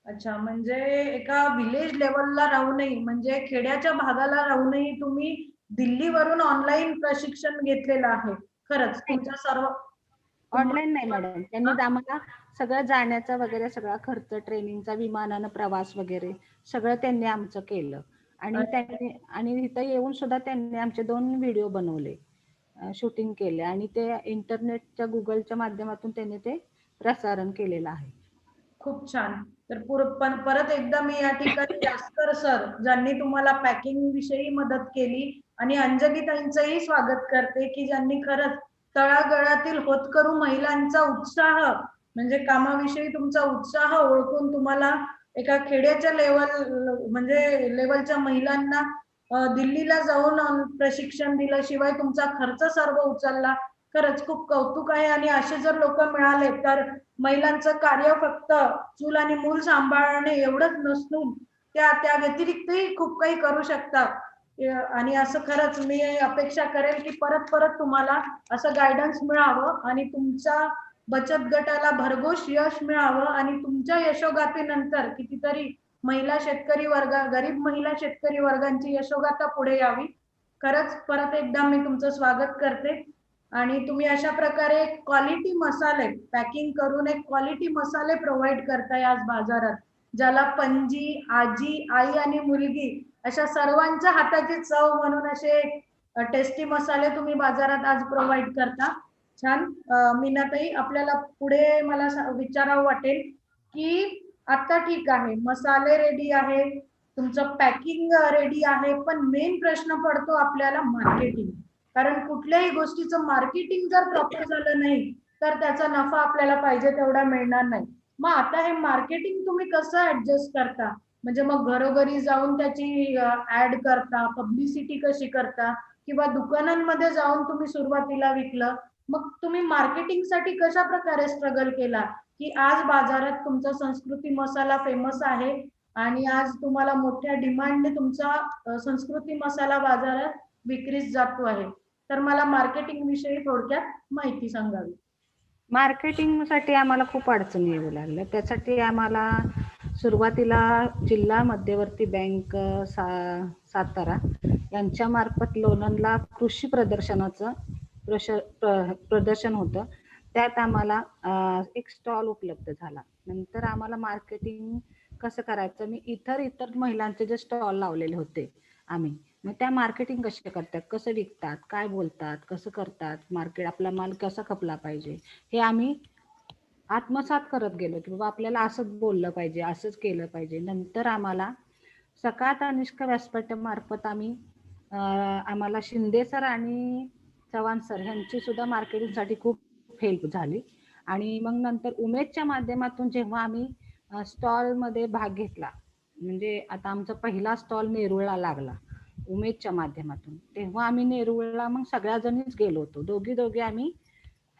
अच्छा, म्हणजे एका विलेज लेवलला राहूनही, म्हणजे खेड्याच्या भागाला राहूनही तुम्ही दिल्लीवरून ऑनलाईन प्रशिक्षण घेतलेलं आहे. खरंच तुमच्या सर्व ऑनलाईन नाही मॅडम, त्यांनी आम्हाला सगळं जाण्याचा वगैरे सगळा खर्च, ट्रेनिंगचा, विमानानं प्रवास वगैरे सगळं त्यांनी आमचं केलं. आणि इथं येऊन सुद्धा त्यांनी आमचे 2 व्हिडिओ बनवले, शूटिंग केले आणि ते इंटरनेटच्या गुगलच्या माध्यमातून त्यांनी ते प्रसारण केलेलं आहे. खूप छान. तर परत एकदा मी या ठिकाणी रासकर सर, ज्यांनी तुम्हाला पॅकिंग विषयी मदत केली, आणि अंजली ताईंचंही स्वागत करते की ज्यांनी खरंच तळागाळातील होतकरू महिलांचा उत्साह, म्हणजे कामाविषयी तुमचा उत्साह ओळखून तुम्हाला एका खेड्याच्या लेवलच्या महिलांना दिल्लीला जाऊन प्रशिक्षण दिलं, शिवाय तुमचा खर्च सर्व उचलला. खरंच खूप कौतुक आहे. आणि असे जर लोक मिळाले तर महिलांचं कार्य फक्त चूल आणि मूल सांभाळणे एवढंच नसून त्या व्यतिरिक्तही खूप काही करू शकतात. आणि असं खरंच मी अपेक्षा करेल की परत तुम्हाला असं गायडन्स मिळावं आणि तुमच्या बचत गटाला भरघोस यश मिळावं आणि तुमच्या यशोगाथेनंतर कितीतरी महिला शेतकरी गरीब महिला शेतकरी वर्गांची यशोगाथा पुढे यावी. खरंच परत एकदा मी तुमचं स्वागत करते. आणि तुम्ही अशा प्रकारे क्वालिटी मसाले पॅकिंग करून एक क्वालिटी मसाले प्रोव्हाइड करताय आज बाजारात, ज्याला पणजी, आजी, आई आणि मुलगी अशा सर्वांच्या हाताची चव म्हणून असे टेस्टी मसाले तुम्ही बाजारात आज प्रोव्हाइड करता. छान. मीनाताई, आपल्याला पुढे मला विचारावं वाटेल की आता ठीक आहे, मसाले रेडी आहे, तुमचं पॅकिंग रेडी आहे, पण मेन प्रश्न पडतो आपल्याला मार्केटिंग. कारण कुठल्याही गोष्टीचं मार्केटिंग जर प्रॉपर झालं नाही तर त्याचा नफा आपल्याला पाहिजे तेवढा मिळणार नाही. मग आता हे मार्केटिंग तुम्ही कसं ऍडजस्ट करता? म्हणजे मग घरोघरी जाऊन त्याची ऍड करता, पब्लिसिटी कशी करता, किंवा दुकानांमध्ये जाऊन तुम्ही सुरुवातीला विकलं, मग तुम्ही मार्केटिंगसाठी कशा प्रकारे स्ट्रगल केला की आज बाजारात तुमचा संस्कृती मसाला फेमस आहे आणि आज तुम्हाला मोठ्या डिमांडने तुमचा संस्कृती मसाला बाजारात विक्रीस जातो आहे? तर मला मार्केटिंग विषयी थोडक्यात माहिती सांगावी. मार्केटिंगसाठी आम्हाला खूप अडचणी येऊ लागल्या. त्यासाठी आम्हाला सुरुवातीला जिल्हा मध्यवर्ती बँक सातारा यांच्या मार्फत लोणंदला कृषी प्रदर्शनाचं प्रदर्शन होतं. त्यात आम्हाला एक स्टॉल उपलब्ध झाला. नंतर आम्हाला मार्केटिंग कसं करायचं, मी इतर महिलांचे जे स्टॉल लावलेले होते आम्ही, मग त्या मार्केटिंग कसे करतात, कसं विकतात, काय बोलतात, कसं करतात, मार्केट आपला माल कसा खपला पाहिजे, हे आम्ही आत्मसात करत गेलो की बाबा आपल्याला असंच बोललं पाहिजे, असंच केलं पाहिजे. नंतर आम्हाला सकाळ तनिष्क व्यासपीठामार्फत आम्हाला शिंदे सर आणि चव्हाण सर यांची सुद्धा मार्केटिंगसाठी खूप हेल्प झाली. आणि मग नंतर उमेदच्या माध्यमातून जेव्हा आम्ही स्टॉलमध्ये भाग घेतला, म्हणजे आता आमचा पहिला स्टॉल नेरुळला लागला उमेदच्या माध्यमातून, तेव्हा आम्ही नेरुळला मग सगळ्या जणीच गेलो होतो. दोघी आम्ही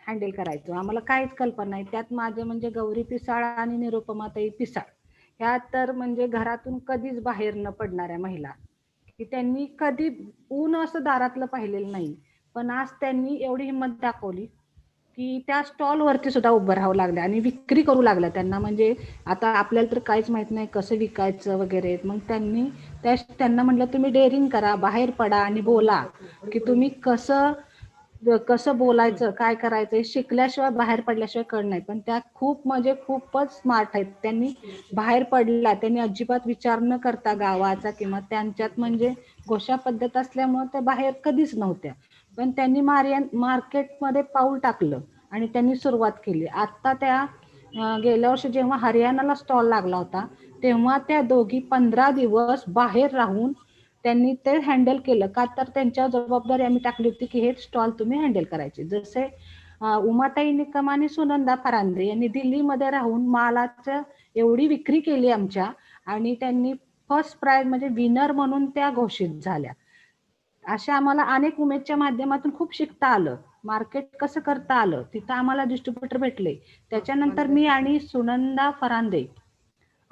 हँडल करायचो. आम्हाला काहीच कल्पना नाही. त्यात माझे म्हणजे गौरी पिसाळ आणि निरुपमाताई पिसाळ ह्या तर म्हणजे घरातून कधीच बाहेर न पडणाऱ्या महिला, की त्यांनी कधी ऊन असं दारातलं पाहिलेलं नाही. पण आज त्यांनी एवढी हिंमत दाखवली की त्या स्टॉल वरती सुद्धा उभं राहावं लागलं आणि विक्री करू लागलं. त्यांना म्हणजे आता आपल्याला तर काहीच माहित नाही कसं विकायचं वगैरे. मग त्यांना म्हटलं तुम्ही डेअरिंग करा, बाहेर पडा आणि बोला की तुम्ही कसं बोलायचं, काय करायचं, शिकल्याशिवाय बाहेर पडल्याशिवाय कळ नाही. पण त्या खूपच स्मार्ट आहेत. त्यांनी बाहेर पडला, त्यांनी अजिबात विचार न करता गावाचा, किंवा त्यांच्यात म्हणजे घोषा पद्धत असल्यामुळे त्या बाहेर कधीच नव्हत्या, पण त्यांनी मार्केटमध्ये पाऊल टाकलं आणि त्यांनी सुरुवात केली. आता त्या गेल्या वर्षी जेव्हा हरियाणाला स्टॉल लागला होता तेव्हा त्या दोघी 15 दिवस बाहेर राहून त्यांनी ते हँडल केलं. का तर त्यांच्या जबाबदारी आम्ही टाकली होती की हे स्टॉल तुम्ही हँडल करायचे. जसे उमाताई निकम आणि सुनंदा फरांदे यांनी दिल्लीमध्ये राहून मालाचं एवढी विक्री केली आमच्या, आणि त्यांनी फर्स्ट प्राइज म्हणजे विनर म्हणून त्या घोषित झाल्या. अशा आम्हाला अनेक उमेदच्या माध्यमातून खूप शिकता आलं, मार्केट कसं करता आलं. तिथं आम्हाला डिस्ट्रीब्युटर भेटले. त्याच्यानंतर मी आणि सुनंदा फरांदे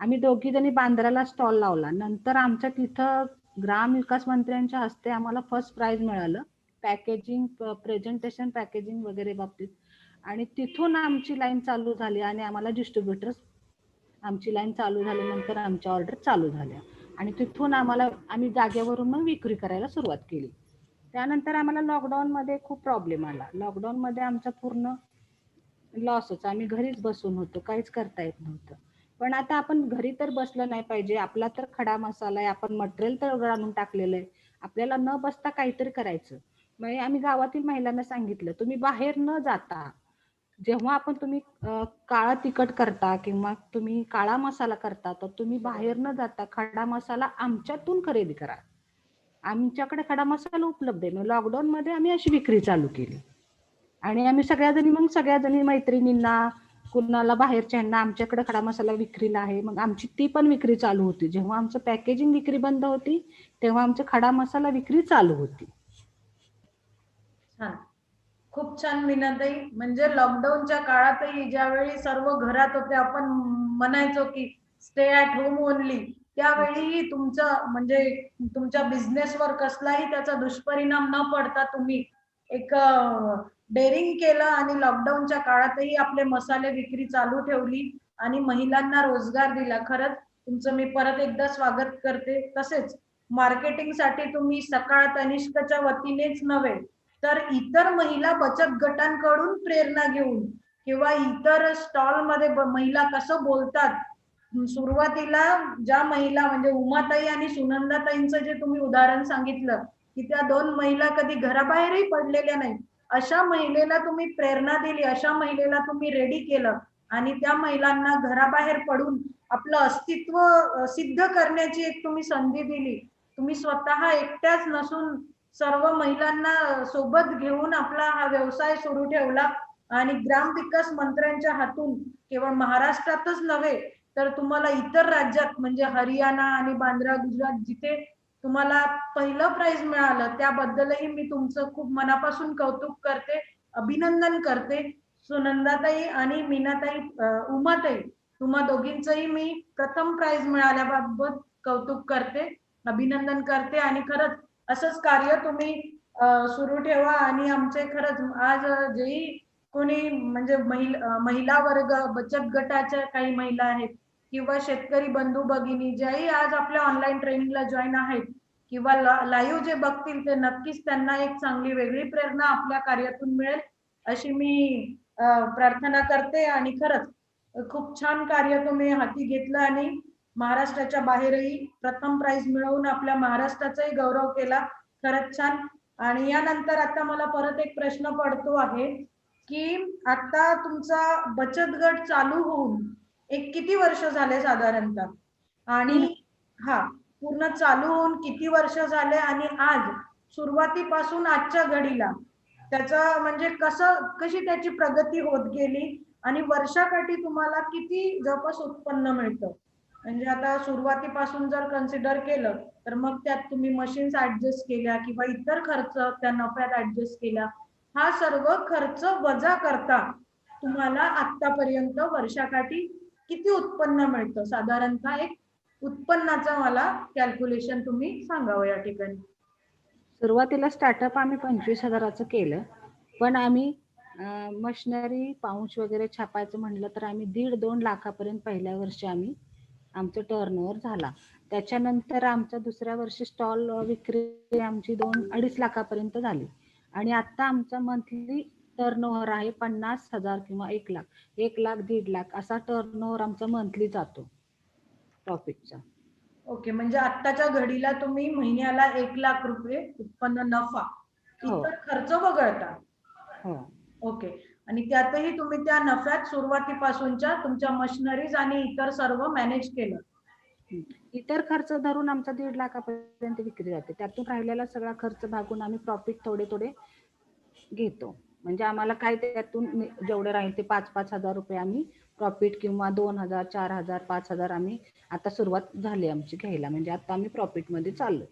आम्ही दोघी जणी बांद्राला स्टॉल लावला. नंतर आमच्या तिथं ग्राम विकास मंत्र्यांच्या हस्ते आम्हाला फर्स्ट प्राइज मिळालं पॅकेजिंग, प्रेझेंटेशन, पॅकेजिंग वगैरे बाबतीत. आणि तिथून आमची लाईन चालू झाली आणि आम्हाला डिस्ट्रीब्युटर्स, आमची लाईन चालू झाल्यानंतर आमच्या ऑर्डर चालू झाल्या आणि तिथून आम्ही जागेवरून मग विक्री करायला सुरुवात केली. त्यानंतर आम्हाला लॉकडाऊनमध्ये खूप प्रॉब्लेम आला. लॉकडाऊनमध्ये आमचा पूर्ण लॉसच. आम्ही घरीच बसून होतो, काहीच करता येत नव्हतं. पण आता आपण घरी तर बसलं नाही पाहिजे. आपला तर खडा मसाला आहे, आपण मटेरियल तर एवढं आणून टाकलेलं आहे, आपल्याला न बसता काहीतरी करायचं. मग आम्ही गावातील महिलांना सांगितलं तुम्ही बाहेर न जाता, जेव्हा तुम्ही काळा तिखट करता किंवा तुम्ही काळा मसाला करता, तर तुम्ही बाहेर न जाता खडा मसाला आमच्यातून खरेदी करा. आमच्याकडे खडा मसाला उपलब्ध आहे. मग लॉकडाऊन मध्ये आम्ही अशी विक्री चालू केली आणि आम्ही सगळ्याजणी मैत्रिणींना, कुणाला बाहेरच्यांना आमच्याकडे खडा मसाला विक्रीला आहे, मग आमची ती पण विक्री चालू होती. जेव्हा आमचं पॅकेजिंग विक्री बंद होती तेव्हा आमचं खडा मसाला विक्री चालू होती. छान, खूप छान मीनाताई. म्हणजे लॉकडाऊनच्या काळातही ज्यावेळी सर्व घरात होते, आपण म्हणायचो की स्टे ॲट होम ओनली, त्यावेळी तुमच्या बिझनेसवर कसलाही त्याचा दुष्परिणाम न पडता तुम्ही एक डेअरिंग केलं आणि लॉकडाऊनच्या काळातही आपले मसाले विक्री चालू ठेवली आणि महिलांना रोजगार दिला. खरंच तुमचं मी परत एकदा स्वागत करते. तसेच मार्केटिंगसाठी तुम्ही सकाळ तनिष्कच्या वतीनेच नव्हे तर इतर महिला बचत गटांकडून प्रेरणा घेऊन किंवा इतर स्टॉल मध्ये महिला कसं बोलतात, सुरुवातीला ज्या महिला म्हणजे उमाताई आणि सुनंदाताईंचं जे तुम्ही उदाहरण सांगितलं की त्या दोन महिला कधी घराबाहेरही पडलेल्या नाही, अशा महिलेला तुम्ही प्रेरणा दिली, अशा महिलेला तुम्ही रेडी केलं आणि त्या महिलांना घराबाहेर पडून आपलं अस्तित्व सिद्ध करण्याची एक तुम्ही संधी दिली. तुम्ही स्वतः एकट्याच नसून सर्व महिलांना सोबत घेऊन आपला हा व्यवसाय सुरू ठेवला आणि ग्रामविकास मंत्र्यांच्या हातून केवळ महाराष्ट्रातच नव्हे तर तुम्हाला इतर राज्यात म्हणजे हरियाणा आणि बांद्रा गुजरात जिथे तुम्हाला पहिलं प्राइज मिळालं त्याबद्दलही मी तुमचं खूप मनापासून कौतुक करते, अभिनंदन करते. सुनंदाताई आणि मीनाताई, उमाताई, तुम्हा दोघींचंही मी प्रथम प्राइज मिळाल्याबाबत कौतुक करते, अभिनंदन करते आणि खरंच असंच कार्य तुम्ही सुरू ठेवा. आणि आमचे खरंच आज जेही कोणी म्हणजे महिला वर्ग बचत गटाच्या काही महिला आहेत किंवा शेतकरी बंधू भगिनी ज्याही आज आपल्या ऑनलाईन ट्रेनिंगला जॉईन आहेत किंवा लाईव्ह जे बघतील ते नक्कीच त्यांना एक चांगली वेगळी प्रेरणा आपल्या कार्यातून मिळेल अशी मी प्रार्थना करते. आणि खरंच खूप छान कार्य तुम्ही हाती घेतलं आणि महाराष्ट्राच्या बाहेरही प्रथम प्राइज मिळवून आपल्या महाराष्ट्राचाही गौरव केला. खरंच छान. आणि यानंतर आता मला परत एक प्रश्न पडतो आहे की आता तुमचा बचत गट चालू होऊन एक किती वर्ष झाले साधारणतः, आणि हा पूर्ण चालू होऊन किती वर्ष झाले आणि आज सुरुवातीपासून आजच्या घडीला त्याचा म्हणजे कशी त्याची प्रगती होत गेली आणि वर्षाकाठी तुम्हाला किती जवळपास उत्पन्न मिळतं. म्हणजे आता सुरुवातीपासून जर कन्सिडर केलं तर मग त्यात तुम्ही मशीन्स ऍडजस्ट केल्या किंवा इतर खर्च त्या नफ्यात ऍडजस्ट केला, हा सर्व खर्च वजा करता तुम्हाला आतापर्यंत वर्षाकाठी किती उत्पन्न मिळतं साधारणतः, एक उत्पन्नाचं मला कॅल्क्युलेशन तुम्ही सांगावं या ठिकाणी. सुरुवातीला स्टार्टअप आम्ही 25,000चं केलं, पण आम्ही मशिनरी पाऊच वगैरे छापायचं म्हणलं तर आम्ही 1.5-2 लाखापर्यंत पहिल्या वर्षी आमचं टर्नओव्हर झाला. त्याच्यानंतर आमच्या दुसऱ्या वर्षी स्टॉल विक्री आमची 2-2.5 लाखापर्यंत झाली आणि आता आमचा मंथली टर्नओव्हर आहे 50,000 किंवा 1 लाख, 1 लाख 1.5 लाख असा टर्नओव्हर आमचा मंथली जातो प्रॉफिटचा. ओके, म्हणजे आत्ताच्या घडीला तुम्ही महिन्याला 1 लाख रुपये उत्पन्न नफा इतर खर्च वगळता. हो. ओके. आणि त्यातही तुम्ही त्या नफ्यात सुरुवातीपासूनच्या तुमच्या मशिनरीज आणि इतर सर्व मॅनेज केलं. इतर खर्च धरून आमचा 1.5 लाखापर्यंत विक्री जाते. त्यातून राहिलेला सगळा खर्च भागून आम्ही प्रॉफिट थोडे थोडे घेतो. म्हणजे आम्हाला काय त्यातून जेवढे राहील ते 5-5 हजार रुपये आम्ही प्रॉफिट किंवा 2,000, 4,000, 5,000 आम्ही आता सुरुवात झाली आमची घ्यायला. म्हणजे आता आम्ही प्रॉफिट मध्ये चाललो.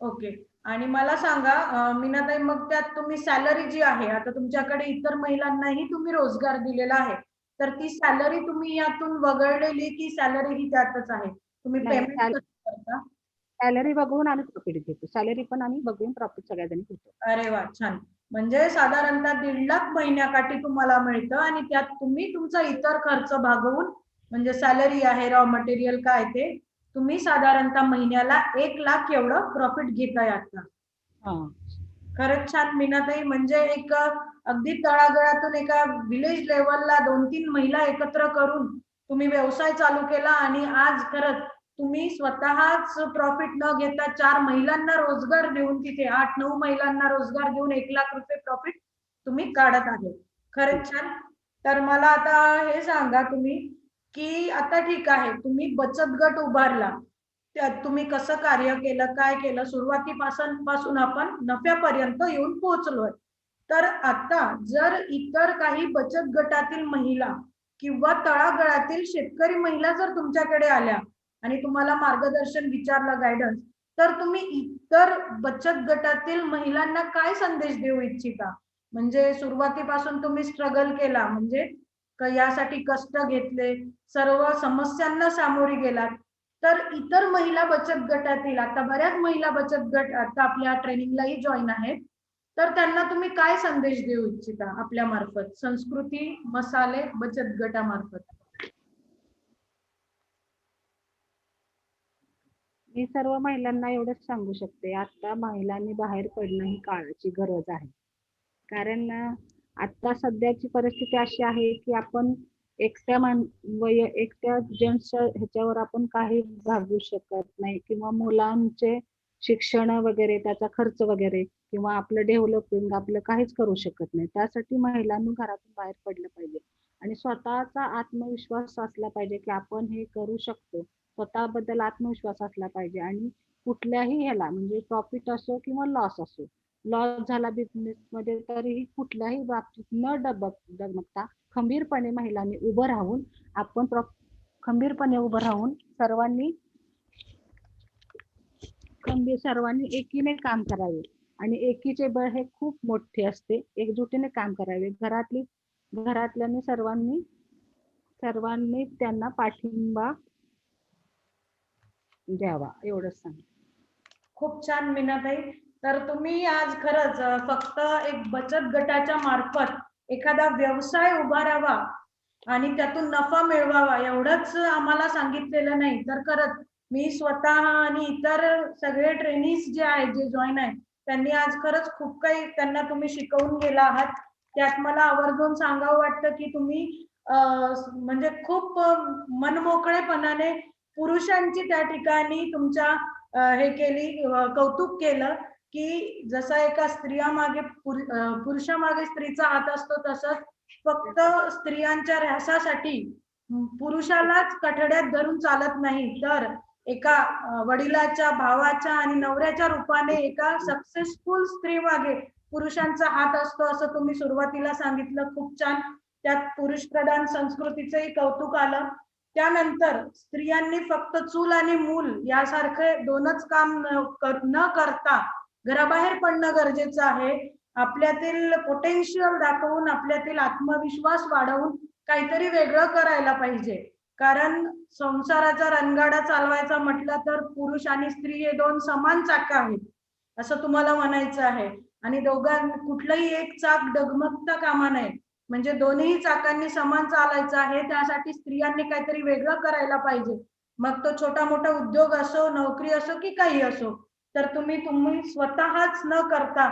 ओके. आणि मला सांगा मीनाताई, मग त्यात तुम्ही सॅलरी जी आहे, आता तुमच्याकडे इतर महिलांनाही तुम्ही रोजगार दिलेला आहे, तर ती सॅलरी तुम्ही यातून वगळलेली की सॅलरी ही त्यातच आहे? तुम्ही पेमेंट कसं करता? सॅलरी बघून आम्ही प्रॉफिट घेतो. सॅलरी पण आम्ही बघून प्रॉफिट सगळ्याजणी घेतो. अरे वा, छान. म्हणजे साधारणतः 1.5 लाख महिन्याकाठी तुम्हाला मिळतं आणि त्यात तुम्ही तुमचा इतर खर्च भागवून म्हणजे सॅलरी आहे, रॉ मटेरियल काय ते तुम्ही साधारणतः महिन्याला 1 लाख एवढं प्रॉफिट घेताय आता. खरंच छान मीनाताई. म्हणजे एक अगदी तळागाळातून एका विलेज लेवलला 2-3 महिला एकत्र करून तुम्ही व्यवसाय चालू केला आणि आज खरंच तुम्ही स्वतःच प्रॉफिट न घेता 4 महिलांना रोजगार देऊन तिथे 8-9 महिलांना रोजगार देऊन 1 लाख रुपये प्रॉफिट तुम्ही काढत आहे. खरंच छान. तर मला आता हे सांगा तुम्ही की आता ठीक आहे, तुम्ही बचत गट उभारला, त्यात तुम्ही कसं कार्य केलं, काय केलं, सुरुवातीपासून आपण नफ्यापर्यंत येऊन पोहोचलोय. तर आता जर इतर काही बचत गटातील महिला किंवा तळागाळातील शेतकरी महिला जर तुमच्याकडे आल्या आणि तुम्हाला मार्गदर्शन विचारलं, गायडन्स, तर तुम्ही इतर बचत गटातील महिलांना काय संदेश देऊ इच्छिता? म्हणजे सुरुवातीपासून तुम्ही स्ट्रगल केला, म्हणजे यासाठी कष्ट घेतले, सर्व समस्यांना सामोरी गेलात, तर इतर महिला बचत गटातील आता बऱ्याच महिला बचत गट आता आपल्या ट्रेनिंगलाही जॉईन आहेत, तर त्यांना तुम्ही काय संदेश देऊ इच्छिता आपल्या मार्फत, संस्कृती मसाले बचत गटामार्फत? मी सर्व महिलांना एवढंच सांगू शकते, आता महिलांनी बाहेर पडणं ही काळाची गरज आहे. कारण आता सध्याची परिस्थिती अशी आहे की आपण एकट्या जेंट्सच्या ह्याच्यावर आपण काही भागू शकत नाही किंवा मुलांचे शिक्षण वगैरे त्याचा खर्च वगैरे किंवा आपलं डेव्हलपिंग आपलं काहीच करू शकत नाही. त्यासाठी महिलांनी घरातून बाहेर पडलं पाहिजे आणि स्वतःचा आत्मविश्वास असला पाहिजे की आपण हे करू शकतो. स्वतःबद्दल आत्मविश्वास असला पाहिजे आणि कुठल्याही ह्याला म्हणजे प्रॉफिट असो किंवा लॉस असो, लॉस झाला बिझनेस मध्ये तरीही कुठल्याही बाबतीत न डगमगता खंबीरपणे महिलांनी उभं राहून आपण खंबीरपणे उभं राहून सर्वांनी एकीने काम करावे आणि एकीचे बळ हे खूप मोठे असते. एकजुटीने काम करावे. घरातल्यानी सर्वांनी त्यांना पाठिंबा द्यावा. एवढंच सांग. खूप छान मीनाताई. तर तुम्ही आज खरंच फक्त एक बचत गटाच्या मार्फत एखादा व्यवसाय उभारावा आणि त्यातून नफा मिळवावा एवढंच आम्हाला सांगितलेलं नाही, तर खरंच मी स्वतः आणि इतर सगळे ट्रेनीज जे आहेत, जे जॉईन आहेत, त्यांनी आज खरंच खूप काही त्यांना तुम्ही शिकवून गेला आहात. त्यात मला आवर्जून सांगावं वाटतं की तुम्ही म्हणजे खूप मनमोकळेपणाने पुरुषांची त्या ठिकाणी तुमच्या हे केली, कौतुक केलं की जसा एका स्त्रियामागे पुरुषामागे स्त्रीचा हात असतो, तसंच फक्त स्त्रियांच्या ऱ्हासासाठी पुरुषालाच कठड्यात धरून चालत नाही, तर एका वडिलाच्या, भावाच्या आणि नवऱ्याच्या रूपाने एका सक्सेसफुल स्त्री मागे पुरुषांचा हात असतो, असं तुम्ही सुरुवातीला सांगितलं. खूप छान. त्यात पुरुष प्रधान संस्कृतीचंही कौतुक आलं. त्यानंतर स्त्रियांनी फक्त चूल आणि मूल यासारखे दोनच काम न करता घराबाहेर पडणं गरजेचं आहे. आपल्यातील पोटेन्शियल दाखवून, आपल्यातील आत्मविश्वास वाढवून काहीतरी वेगळं करायला पाहिजे. कारण संसाराचा रणगाडा चालवायचा म्हटलं तर पुरुष आणि स्त्री हे दोन समान चाक आहेत असं तुम्हाला म्हणायचं आहे. आणि कुठलंही एक चाक डगमगता कामा नये. म्हणजे दोन्ही चाकांनी समान चालायचं आहे. त्यासाठी स्त्रियांनी काहीतरी वेगळं करायला पाहिजे. मग तो छोटा मोठा उद्योग असो, नोकरी असो की काही असो. तर तुम्ही स्वतःच न करता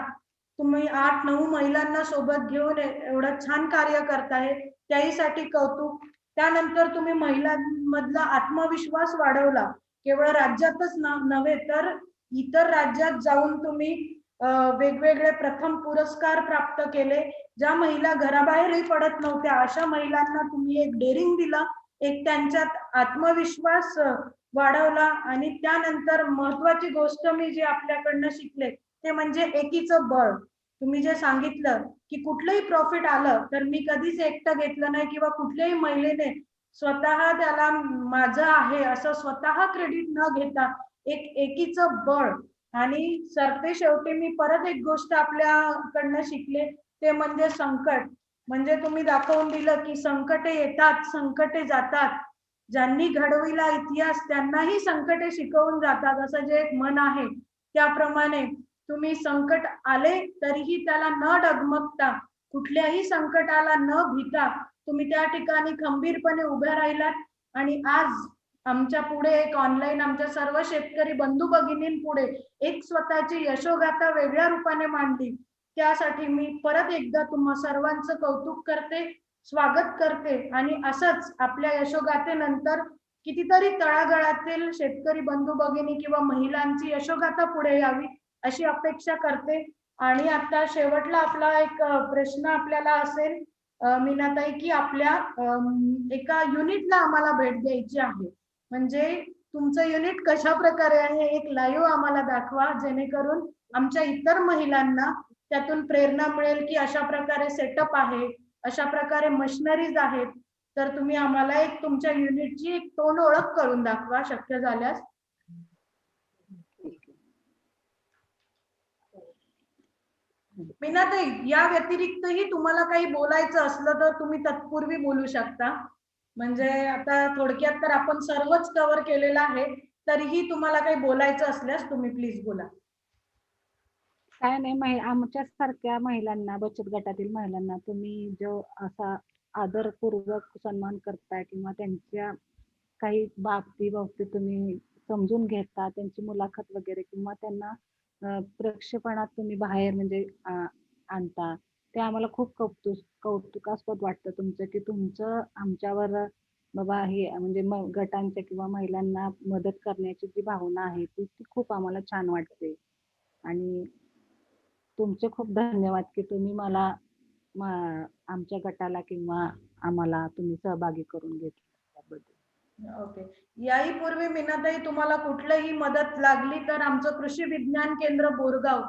तुम्ही 8-9 महिलांना सोबत घेऊन एवढं छान कार्य करताय, त्याहीसाठी कौतुक. त्यानंतर तुम्ही महिलांमधला आत्मविश्वास वाढवला. केवळ राज्यातच नव्हे तर इतर राज्यात जाऊन तुम्ही वेगवेगळे प्रथम पुरस्कार प्राप्त केले. ज्या महिला घराबाहेरही पडत नव्हत्या अशा महिलांना तुम्ही एक डेअरिंग दिला, एक त्यांच्यात आत्मविश्वास वाढवला. आणि त्यानंतर महत्वाची गोष्ट मी जे आपल्याकडनं शिकले ते म्हणजे एकीचं बळ. तुम्ही जे सांगितलं की कुठलंही प्रॉफिट आलं तर मी कधीच एकटं घेतलं नाही किंवा कुठल्याही महिलेने स्वतः त्याला माझं आहे असं स्वतः क्रेडिट न घेता एक एकीचं बळ. आणि सरते शेवटी मी परत एक गोष्ट आपल्याकडनं शिकले, ते म्हणजे संकट. म्हणजे तुम्ही दाखवून दिलं की संकटे येतात, संकटे जातात. ज्यांनी घडविला इतिहास त्यांनाही संकटे शिकवून जातात, असं जे एक मन आहे त्याप्रमाणे तुम्ही संकट आले तरीही त्याला न डगमगता, कुठल्याही संकटाला न भीता तुम्ही त्या ठिकाणी खंबीरपणे उभ्या राहिलात. आणि आज आमच्या पुढे एक ऑनलाईन आमच्या सर्व शेतकरी बंधू भगिनींपुढे एक स्वतःची यशोगाथा वेगळ्या रूपाने मांडली. त्यासाठी मी परत एकदा तुम्हा सर्वांचं कौतुक करते, स्वागत करते. आणि असंच आपल्या यशोगाथेनंतर कितीतरी तळागाळातील शेतकरी बंधू भगिनी किंवा महिलांची यशोगाथा पुढे यावी अशी अपेक्षा करते. आणि आता शेवटला आपला एक प्रश्न आपल्याला असेल मीनाताई, की आपल्या एका युनिटला आम्हाला भेट द्यायची आहे. म्हणजे तुमचं युनिट कशा प्रकारे आहे एक लाईव्ह आम्हाला दाखवा, जेणेकरून आमच्या इतर महिलांना त्यातून प्रेरणा मिळेल की अशा प्रकारे सेटअप आहे, अशा प्रकारे मशिनरीज आहेत. तर तुम्ही आम्हाला एक तुमच्या युनिटची एक तोंड ओळख करून दाखवा शक्य झाल्यास. मीनाताई, या व्यतिरिक्तही तुम्हाला काही बोलायचं असलं तर तुम्ही तत्पूर्वी बोलू शकता. म्हणजे आता थोडक्यात तर आपण सर्वच कव्हर केलेलं आहे, तरीही तुम्हाला काही बोलायचं असल्यास तुम्ही प्लीज बोला. काय नाही, आमच्या सारख्या महिलांना, बचत गटातील महिलांना तुम्ही जो असा आदरपूर्वक सन्मान करताय किंवा त्यांच्या काही बाबती तुम्ही समजून घेता, त्यांची मुलाखत वगैरे किंवा त्यांना प्रक्षेपणात तुम्ही बाहेर म्हणजे आणता, ते आम्हाला खूप कौतुकास्पद वाटतं तुमचं, की तुमचं आमच्यावर बाबा हे म्हणजे गटांच्या किंवा महिलांना मदत करण्याची जी भावना आहे ती खूप आम्हाला छान वाटते. आणि तुमचे खूप धन्यवाद की तुम्ही मला आमच्या गटाला किंवा आम्हाला तुम्ही सहभागी करून घेतलं त्याबद्दल. ओके. याही पूर्वी मीनाताई तुम्हाला कुठलीही मदत लागली तर आमचं कृषी विज्ञान केंद्र बोरगाव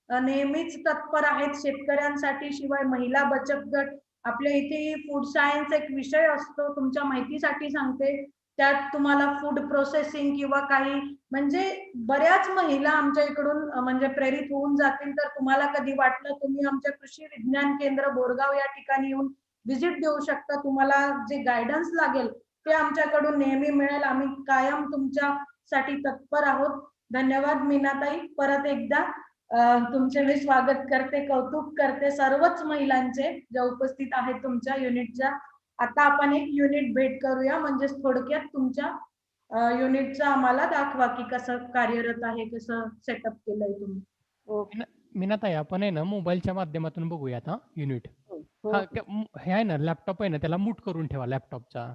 नेहमीच तत्पर आहेत शेतकऱ्यांसाठी. शिवाय महिला बचत गट, आपल्या इथे फूड सायन्स एक विषय असतो, तुमच्या माहितीसाठी सांगते, त्यात तुम्हाला फूड प्रोसेसिंग किंवा काही म्हणजे बऱ्याच महिला आमच्या इकडून म्हणजे प्रेरित होऊन जातील. तर तुम्हाला कधी वाटलं तुम्ही आमच्या कृषी विज्ञान केंद्र बोरगाव या ठिकाणी येऊन व्हिजिट देऊ शकता. तुम्हाला जे गायडन्स लागेल ते आमच्याकडून नेहमी मिळेल. आम्ही कायम तुमच्यासाठी तत्पर आहोत. धन्यवाद मीनाताई. परत एकदा तुमचे मी स्वागत करते, कौतुक करते सर्वच महिलांचे ज्या उपस्थित आहेत तुमच्या युनिटच्या. आता आपण एक युनिट भेट करूया, म्हणजे थोडक्यात तुमच्या युनिटचं आम्हाला दाखवा की कसं कार्यरत आहे, कसं सेटअप केलंय तुम्ही. मीनाताई, आपण आहे ना मोबाईलच्या माध्यमातून बघूया आता युनिट. हे आहे ना लॅपटॉप आहे ना, त्याला मूट करून ठेवा लॅपटॉपचा.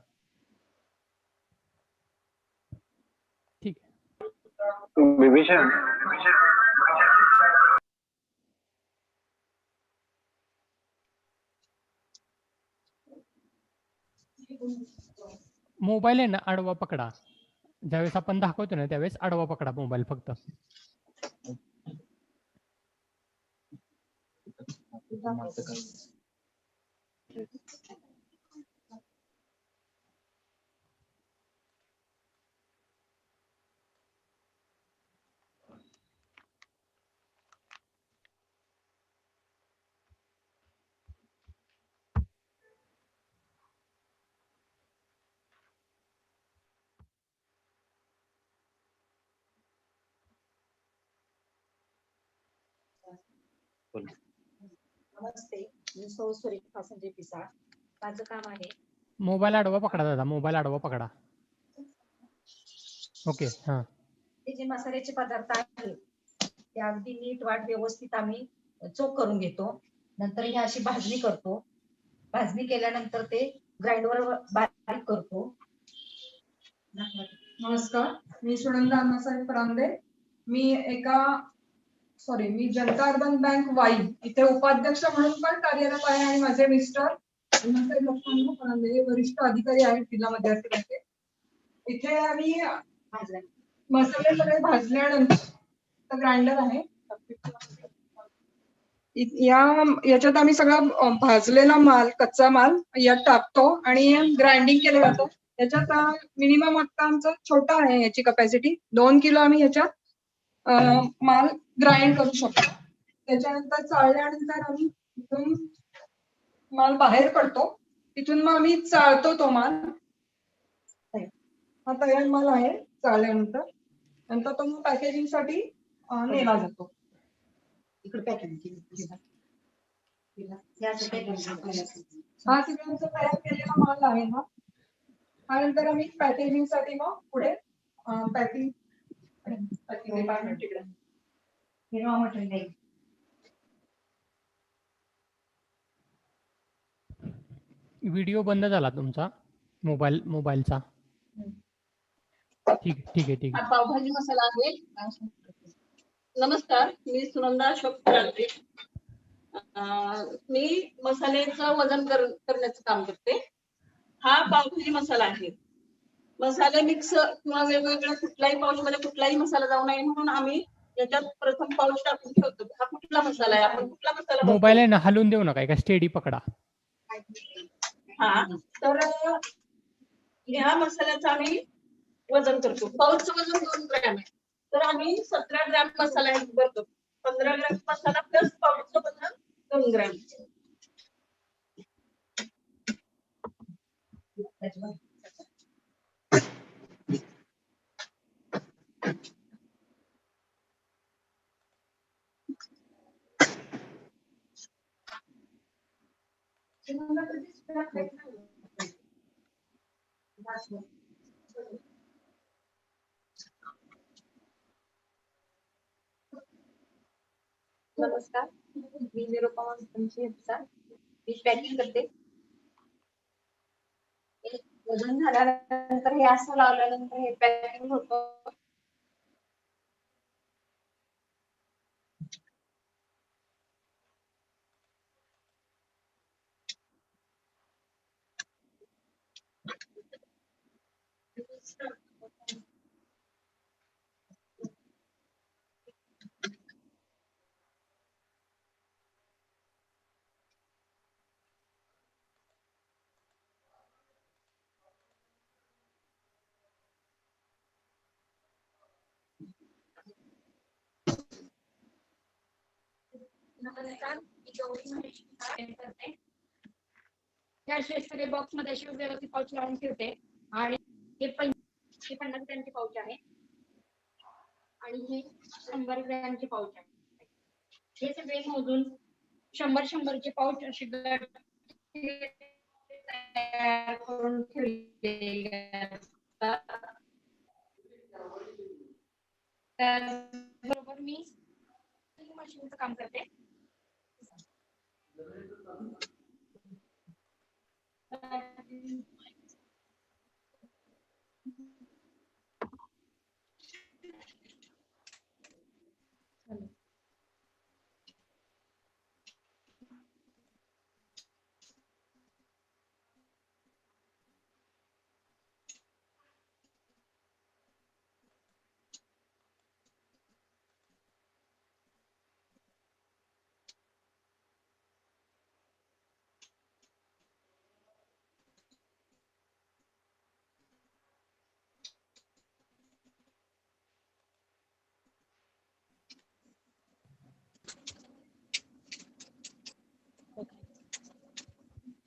ठीक आहे. मोबाईल आहे ना आडवा पकडा. ज्यावेळेस आपण दाखवतो ना त्यावेळेस आडवा पकडा मोबाईल फक्त. नमस्ते, मी सौ सुरेखा संजय पिसाळ. माझं काम आहे. मोबाईल आडवा पकडा दादा, मोबाईल आडवा पकडा. ओके. हा, हे जे मसाल्याचे पदार्थ आहेत ते अगदी नीट वाट व्यवस्थित आम्ही चोख करून घेतो. नंतर ही अशी भाजणी करतो. भाजणी केल्यानंतर ते ग्राइंडरवर बारीक करतो. नमस्कार, मी सुनंदा अण्णासाहेब फरांदे. मी जनता अर्बन बँक वाई इथे उपाध्यक्ष म्हणून पण कार्यरत आहे आणि माझे मिस्टर अण्णासाहेब लक्ष्मण फरांदे हे वरिष्ठ अधिकारी आहेत जिल्हा मध्यवर्ती बँकेत. इथे आम्ही मसाले सगळे भाजल्यानंतर ग्राइंडर आहे, याच्यात आम्ही सगळा भाजलेला माल, कच्चा माल यात टाकतो आणि ग्राइंडिंग केलं जातं. याच्यात मिनिमम आता आमचं छोटा आहे, याची कपॅसिटी 2 किलो आम्ही याच्यात माल ग्राइंड करू शकतो. त्याच्यानंतर चाळल्यानंतर आम्ही इथून माल बाहेर पडतो, तिथून मग आम्ही चाळतो तो माल. हा तयार माल आहे. चाळल्यानंतर तो मग पॅकेजिंग साठी नेला जातो. इकडे पॅकेजिंग हा सगळा आमचा तयार केलेला माल आहे ना. त्यानंतर आम्ही पॅकेजिंग साठी मग पुढे पॅकिंग डिपार्टमेंट तिकडे हिरवा मटेरियल. व्हिडिओ बंद झाला तुमचा मोबाईलचा. ठीक आहे. पावभाजी मसाला आहे. नमस्कार, मी सुनंदा अशोक फरांदे. मी मसाल्याचं वजन करण्याचं काम करते. हा पावभाजी मसाला आहे. मसाले मिक्स किंवा वेगवेगळ्या कुठल्याही पाऊच मध्ये कुठलाही मसाला जाऊ नये म्हणून आम्ही याच्यात प्रथम पाऊच टाकून ठेवतो. हा कुठला मसाला आहे, आपण कुठला मसाला मोबाईल आहे ना हलवून देऊ नका, एका स्टेडी पकडा. हा, तर ह्या मसाल्याचं आम्ही वजन करतो. पाऊचचं वजन 2 ग्रॅम आहे, तर आम्ही 17 ग्रॅम मसाला करतो. 15 ग्रॅम मसाला प्लस पाऊचचं वजन 2 ग्रॅम. नमस्कार, मी निरुपमा संजय पिसाळ. मी पॅकिंग करते. वजन झाल्यानंतर हे असं लावल्यानंतर हे पॅकिंग होतं. नमस्कार, मी गौरी महेश करते. या शेतकरी बॉक्स मध्ये अशी व्यवस्थित पाऊच लावून ठेवते आणि हे 50 ग्रॅमचे पाऊच आहे आणि हे 100 ग्रॅमचे पाऊच आहे. हे सगळे मोजून 100 चे पाऊच असे तयार करून ठेवलेले असतात. त्याचबरोबर मी मशीनचं काम करते.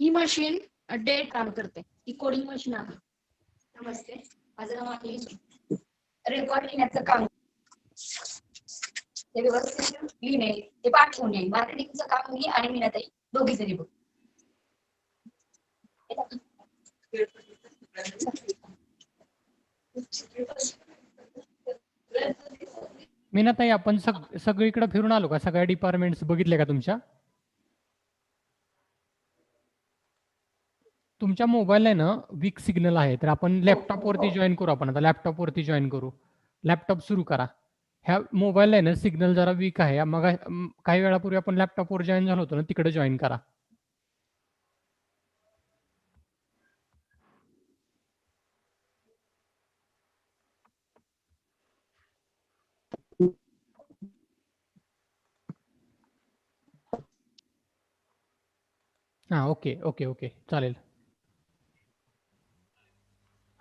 ही मशीन डेट काम करते. ही कोडिंग मशीन आहे. नमस्ते, माझं नाव आहे. रेकॉर्ड लिहिण्याचं काम, ते व्यवस्थित लिहिणे, ते पाठवणे, मार्केटिंगचं काम मी आणि मीनाताई दोघी जणी बघ. मीनाताई, आपण सगळीकडे फिरून आलो का? सगळ्या डिपार्टमेंट्स बघितले का तुमच्या? तुमच्या मोबाईलला ना वीक सिग्नल आहे, तर आपण लॅपटॉप वरती जॉईन करू. आपण आता लॅपटॉप वरती जॉईन करू. लॅपटॉप सुरू करा. ह्या मोबाईलला आहे ना सिग्नल जरा वीक आहे. मग काही वेळापूर्वी आपण लॅपटॉप वर जॉईन झालो होतो ना, तिकडे जॉईन करा. हा, ओके ओके ओके, चालेल.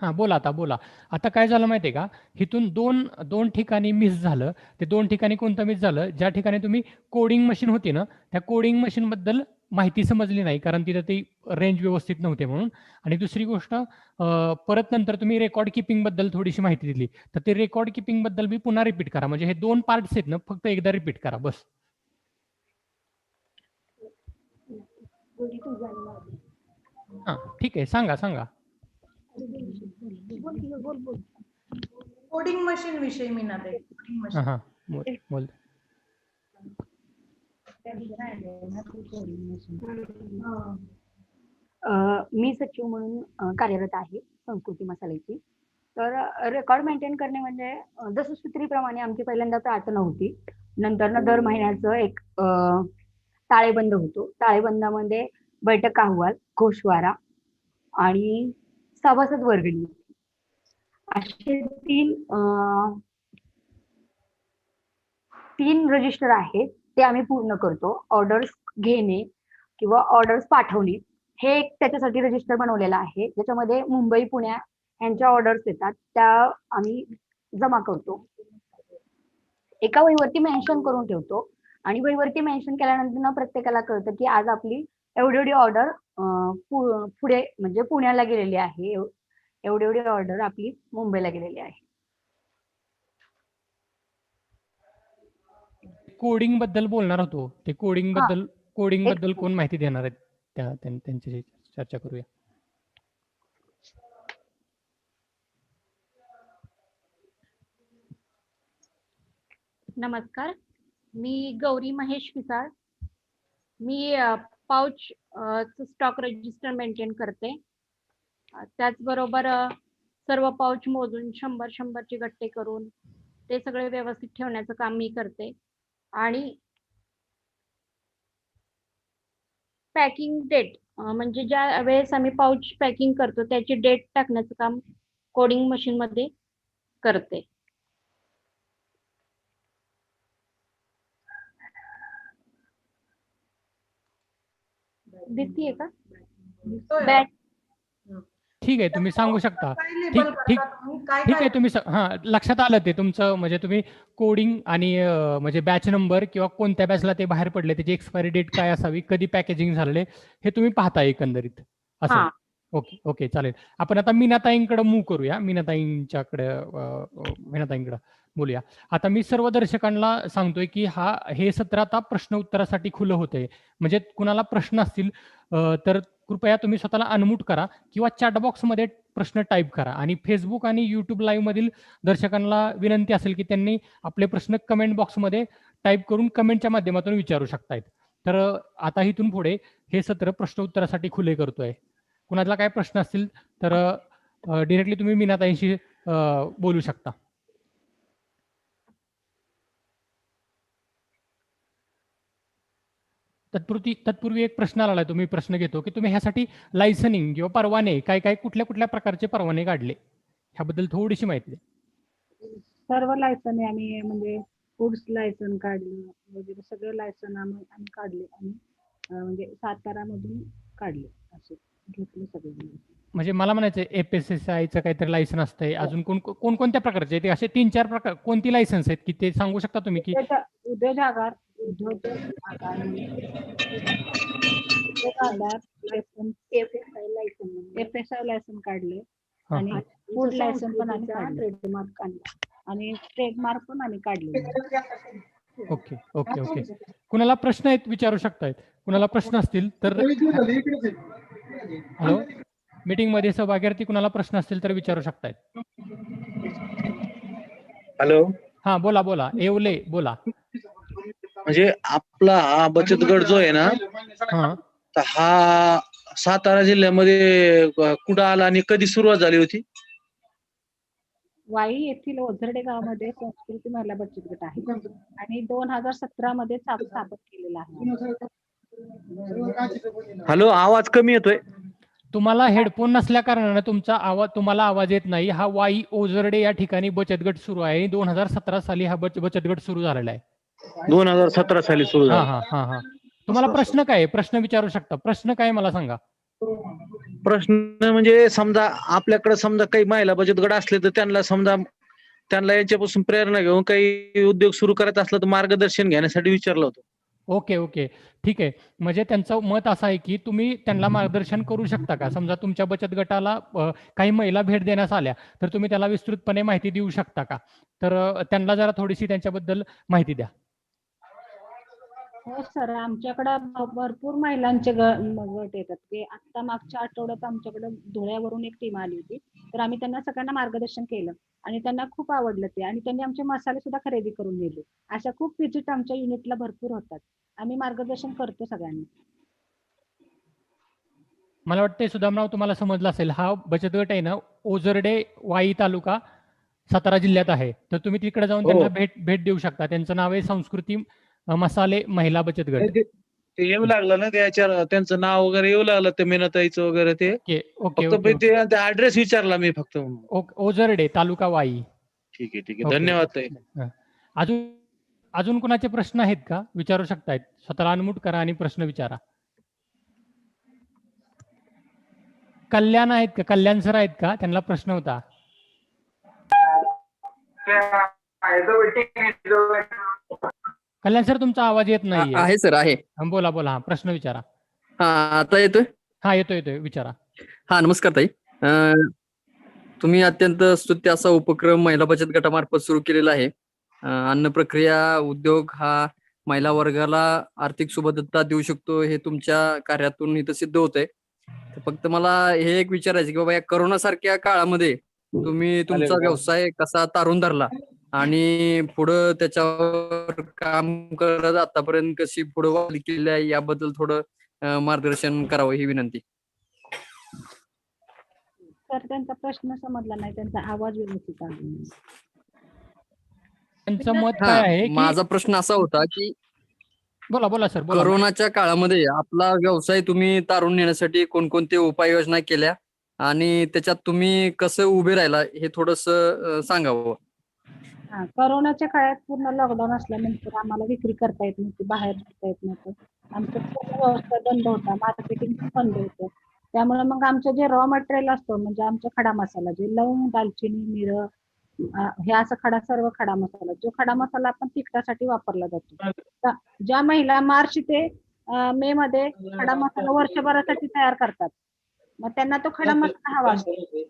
हा, बोला आता, बोला. आता काय झालं माहितीये का, इथून दोन ठिकाणी मिस झालं. ते 2 ठिकाणी कोणतं मिस झालं? ज्या ठिकाणी तुम्ही कोडिंग मशीन होती ना, त्या कोडिंग मशीन बद्दल माहिती समजली नाही, कारण तिथं ती रेंज व्यवस्थित नव्हते म्हणून. आणि दुसरी गोष्ट, परत नंतर तुम्ही रेकॉर्ड किपिंग बद्दल थोडीशी माहिती दिली, तर ते रेकॉर्ड किपिंग बद्दल मी पुन्हा रिपीट करा. म्हणजे हे 2 पार्ट्स आहेत ना, फक्त एकदा रिपीट करा बस. हा, ठीक आहे, सांगा सांगा. कोडिंग मशीन विषयी मीनाताई. Coding machine. हा, बोल. मी सचिव म्हणून कार्यरत आहे संस्कृती मसाल्याची. तर रेकॉर्ड मेंटेन करणे म्हणजे दशसूत्रीप्रमाणे आमची पहिल्यांदा प्रार्थना नव्हती. नंतर दर महिन्याचं एक ताळेबंद होतो. ताळेबंदामध्ये बैठक अहवाल, गोषवारा आणि सभासद वर्गणी असे तीन रजिस्टर आहेत. ते आम्ही पूर्ण करतो. ऑर्डर्स घेणे किंवा ऑर्डर्स पाठवणे हे एक त्याच्यासाठी रजिस्टर बनवलेलं आहे, ज्याच्यामध्ये मुंबई, पुण्या यांच्या ऑर्डर्स येतात, त्या आम्ही जमा करतो. एका वहीवरती मेन्शन करून ठेवतो आणि वहीवरती मेन्शन केल्यानंतर प्रत्येकाला कळतं की आज आपली एवढी ऑर्डर पुढे म्हणजे पुण्याला गेलेली आहे, एवढी ऑर्डर आपली मुंबईला गेलेली आहे. कोडिंग बद्दल बोलणार होतो. ते कोडिंग बद्दल कोण माहिती देणार आहेत? त्यांच्याशी चर्चा करूया. नमस्कार, मी गौरी महेश पिसाळ. मी पाउच स्टॉक रजिस्टर मेंटेन करते. त्याचबरोबर सर्व पाऊच मोजून 100-100चे गट्टे करून ते सगळे व्यवस्थित ठेवण्याचं काम मी करते. आणि पॅकिंग डेट म्हणजे ज्या वेळेस आम्ही पाऊच पॅकिंग करतो त्याची डेट टाकण्याचं काम कोडिंग मशीन मध्ये करते. दिसतीये का? बॅच ठीक आहे, तुम्ही सांगू शकता. काय ठीक लेबल ठीक करता तुम्ही? काय ठीक काय आहे, तुम्ही लक्षात आलं ते तुमचं, म्हणजे तुम्ही कोडिंग आणि म्हणजे बॅच नंबर किंवा कोणत्या बॅचला ते बाहेर पडले, त्याची एक्सपायरी डेट काय असावी, कधी पॅकेजिंग झालेले, हे तुम्ही पाहता एकंदरीत असं. हा. ओके ओके, चालेल. आपण आता मीनाताईंकडे मूव्ह करूया. मीनाताईंकडे बोलूया. आता मी सर्व दर्शकांना सांगतोय की हे सत्र आता प्रश्न उत्तरासाठी खुलं होतंय. म्हणजे कुणाला प्रश्न असतील तर कृपया तुम्ही स्वतःला अनम्यूट करा किंवा चॅट बॉक्समध्ये प्रश्न टाईप करा. आणि फेसबुक आणि युट्यूब लाईव्ह मधील दर्शकांना विनंती असेल की त्यांनी आपले प्रश्न कमेंट बॉक्समध्ये टाईप करून कमेंटच्या माध्यमातून विचारू शकतायत. तर आता इथून पुढे हे सत्र प्रश्न उत्तरासाठी खुले करतोय. कुणाला काय प्रश्न असतील तर डिरेक्टली तुम्ही मीनाताईंशी बोलू शकता. तत्पूर्वी एक प्रश्न आला, तुम्ही प्रश्न घेतो की तुम्ही ह्यासाठी लायसनिंग किंवा परवाने काय कुठल्या कुठल्या प्रकारचे परवाने काढले, ह्याबद्दल थोडीशी माहिती द्या. सर्व लायसन आम्ही म्हणजे फूड्स लायसन काढलं वगैरे सगळे लायसन आम्ही काढले आणि म्हणजे सातारामधून काढले, असे घेतले सगळे. म्हणजे मला म्हणायचं FSSAIचं काहीतरी लायसन असतंय, अजून कोणत्या प्रकारचे ते असे 3-4 प्रकार कोणती लायसन्स आहेत की ते सांगू शकता तुम्ही? की उद्योजगार लायसन, FSI लायसन काढले आणि फूड लायसन पण आम्ही काढले, ट्रेडमार्क काढला आणि ट्रेडमार्क पण आम्ही काढले. Okay okay okay. कुणाला प्रश्न आहेत विचारू शकतायत. कुणाला प्रश्न असतील तर हॅलो, मीटिंग मध्ये सहभागी कुणाला प्रश्न असतील तर विचारू शकतायत. हॅलो, हा बोला बोला, येवले बोला. म्हणजे आपला हा बचत गट जो आहे ना, तर हा सातारा जिल्ह्यामध्ये कुठं आला आणि कधी सुरुवात झाली होती? वाई येथील ओझरडे गावामध्ये संस्कृती महिला बचत गट आहे आणि 2017 मध्ये स्थापन केलेला आहे. हॅलो, आवाज कमी येतोय. तुम्हाला हेडफोन नसल्या कारणाने तुम्हाला आवाज येत नाही. हा वाई ओझरडे या ठिकाणी बचत गट सुरू आहे. 2017 साली हा बचत गट सुरू झालेला आहे. 2017 साली सुरू झाला. हा हा हा. तुम्हाला प्रश्न काय, प्रश्न विचारू शकता. प्रश्न काय मला सांगा. प्रश्न म्हणजे समजा आपल्याकडे समजा काही महिला बचत गट असले तर त्यांना यांच्यापासून प्रेरणा घेऊन काही उद्योग सुरू करायचा असला तर मार्गदर्शन घेण्यासाठी विचारलं होतं. ओके ओके, ठीक आहे. म्हणजे त्यांचं मत असं आहे की तुम्ही त्यांना मार्गदर्शन करू शकता का? समजा तुमच्या बचत गटाला काही महिला भेट देण्यास आल्या तर तुम्ही त्याला विस्तृतपणे माहिती देऊ शकता का? तर त्यांना जरा थोडीशी त्यांच्याबद्दल माहिती द्या. हो सर, आमच्याकडे भरपूर महिलांचे गट येतात. ते आता मागच्या आठवड्यात आमच्याकडे धुळ्यावरून एक टीम आली होती, तर आम्ही त्यांना सगळ्यांना मार्गदर्शन केलं आणि त्यांना खूप आवडलं ते आणि त्यांनी आमचे मसाले सुद्धा खरेदी करून नेले. अशा खूप विजिट आमच्या युनिटला भरपूर होतात. आम्ही मार्गदर्शन करतो सगळ्यांना. मला वाटतं सुदामराव तुम्हाला समजलं असेल, हा बचत गट आहे ना ओझरडे वाई तालुका सातारा जिल्ह्यात आहे. तर तुम्ही तिकडे जाऊन त्यांना भेट देऊ शकता. त्यांचं नाव आहे संस्कृती मसाले महिला बचत गट. ते येऊ लागलं ना त्याच्या, त्यांचं नाव वगैरे येऊ लागलं ते मीनाताईचं वगैरे ते. ओके फक्त ते ऍड्रेस विचारला मी फक्त. ओझरडे तालुका वाई. ठीक आहे ठीक आहे, धन्यवाद ताई. अजून कोणाचे प्रश्न आहेत का? विचारू शकतायत. स्वतःला अनम्यूट करा आणि प्रश्न विचारा. कल्याण आहेत का? कल्याण सर आहेत का? त्यांना प्रश्न होता. कल्याण सर, तुमचा आवाज येत नाही आहे सर, आहे. बोला बोला, हा प्रश्न विचारा. हा, आता येतोय? हा येतोय, विचारा. हा, नमस्कार ताई. तुम्ही अत्यंत स्तुत्य असा उपक्रम महिला बचत गटामार्फत सुरू केलेला आहे. अन्न प्रक्रिया उद्योग हा महिला वर्गाला आर्थिक सुबत्ता देऊ शकतो, हे तुमच्या कार्यातून इथं सिद्ध होतंय. फक्त मला हे एक विचारायचं की बाबा या कोरोना सारख्या काळामध्ये तुम्ही तुमचा व्यवसाय कसा तारून धरला आणि पुढं त्याच्यावर काम करत आतापर्यंत कशी पुढे वाटचाल केली आहे याबद्दल थोडं मार्गदर्शन करावं ही विनंती. सर त्यांचा प्रश्न समजला नाही, त्यांचा आवाज व्यवस्थित आला नाही. त्यांचं मत काय आहे की माझा प्रश्न असा होता की बोला सर बोला. कोरोनाच्या काळामध्ये आपला व्यवसाय तुम्ही तारून नेण्यासाठी कोणकोणते उपाययोजना केल्या आणि त्याच्यात तुम्ही कसं उभे राहिला हे थोडस सांगावं. कोरोनाच्या काळात पूर्ण लॉकडाऊन असल्यानंतर आम्हाला विक्री करता येत नव्हती, बाहेर जाता येत नव्हतं. आमचं पूर्ण व्यवसाय बंद होता, मार्केटिंग बंद होतं. त्यामुळे मग आमचं जे रॉ मटेरियल असतं म्हणजे आमचा खडा मसाला, जे लवंग, दालचिनी, मिरं, हे असं सर्व खडा मसाला, जो खडा मसाला आपण तिखटासाठी वापरला जातो. ज्या महिला मार्च ते मे मध्ये खडा मसाला वर्षभरासाठी तयार करतात, मग त्यांना तो खडा मसाला हवा असतो.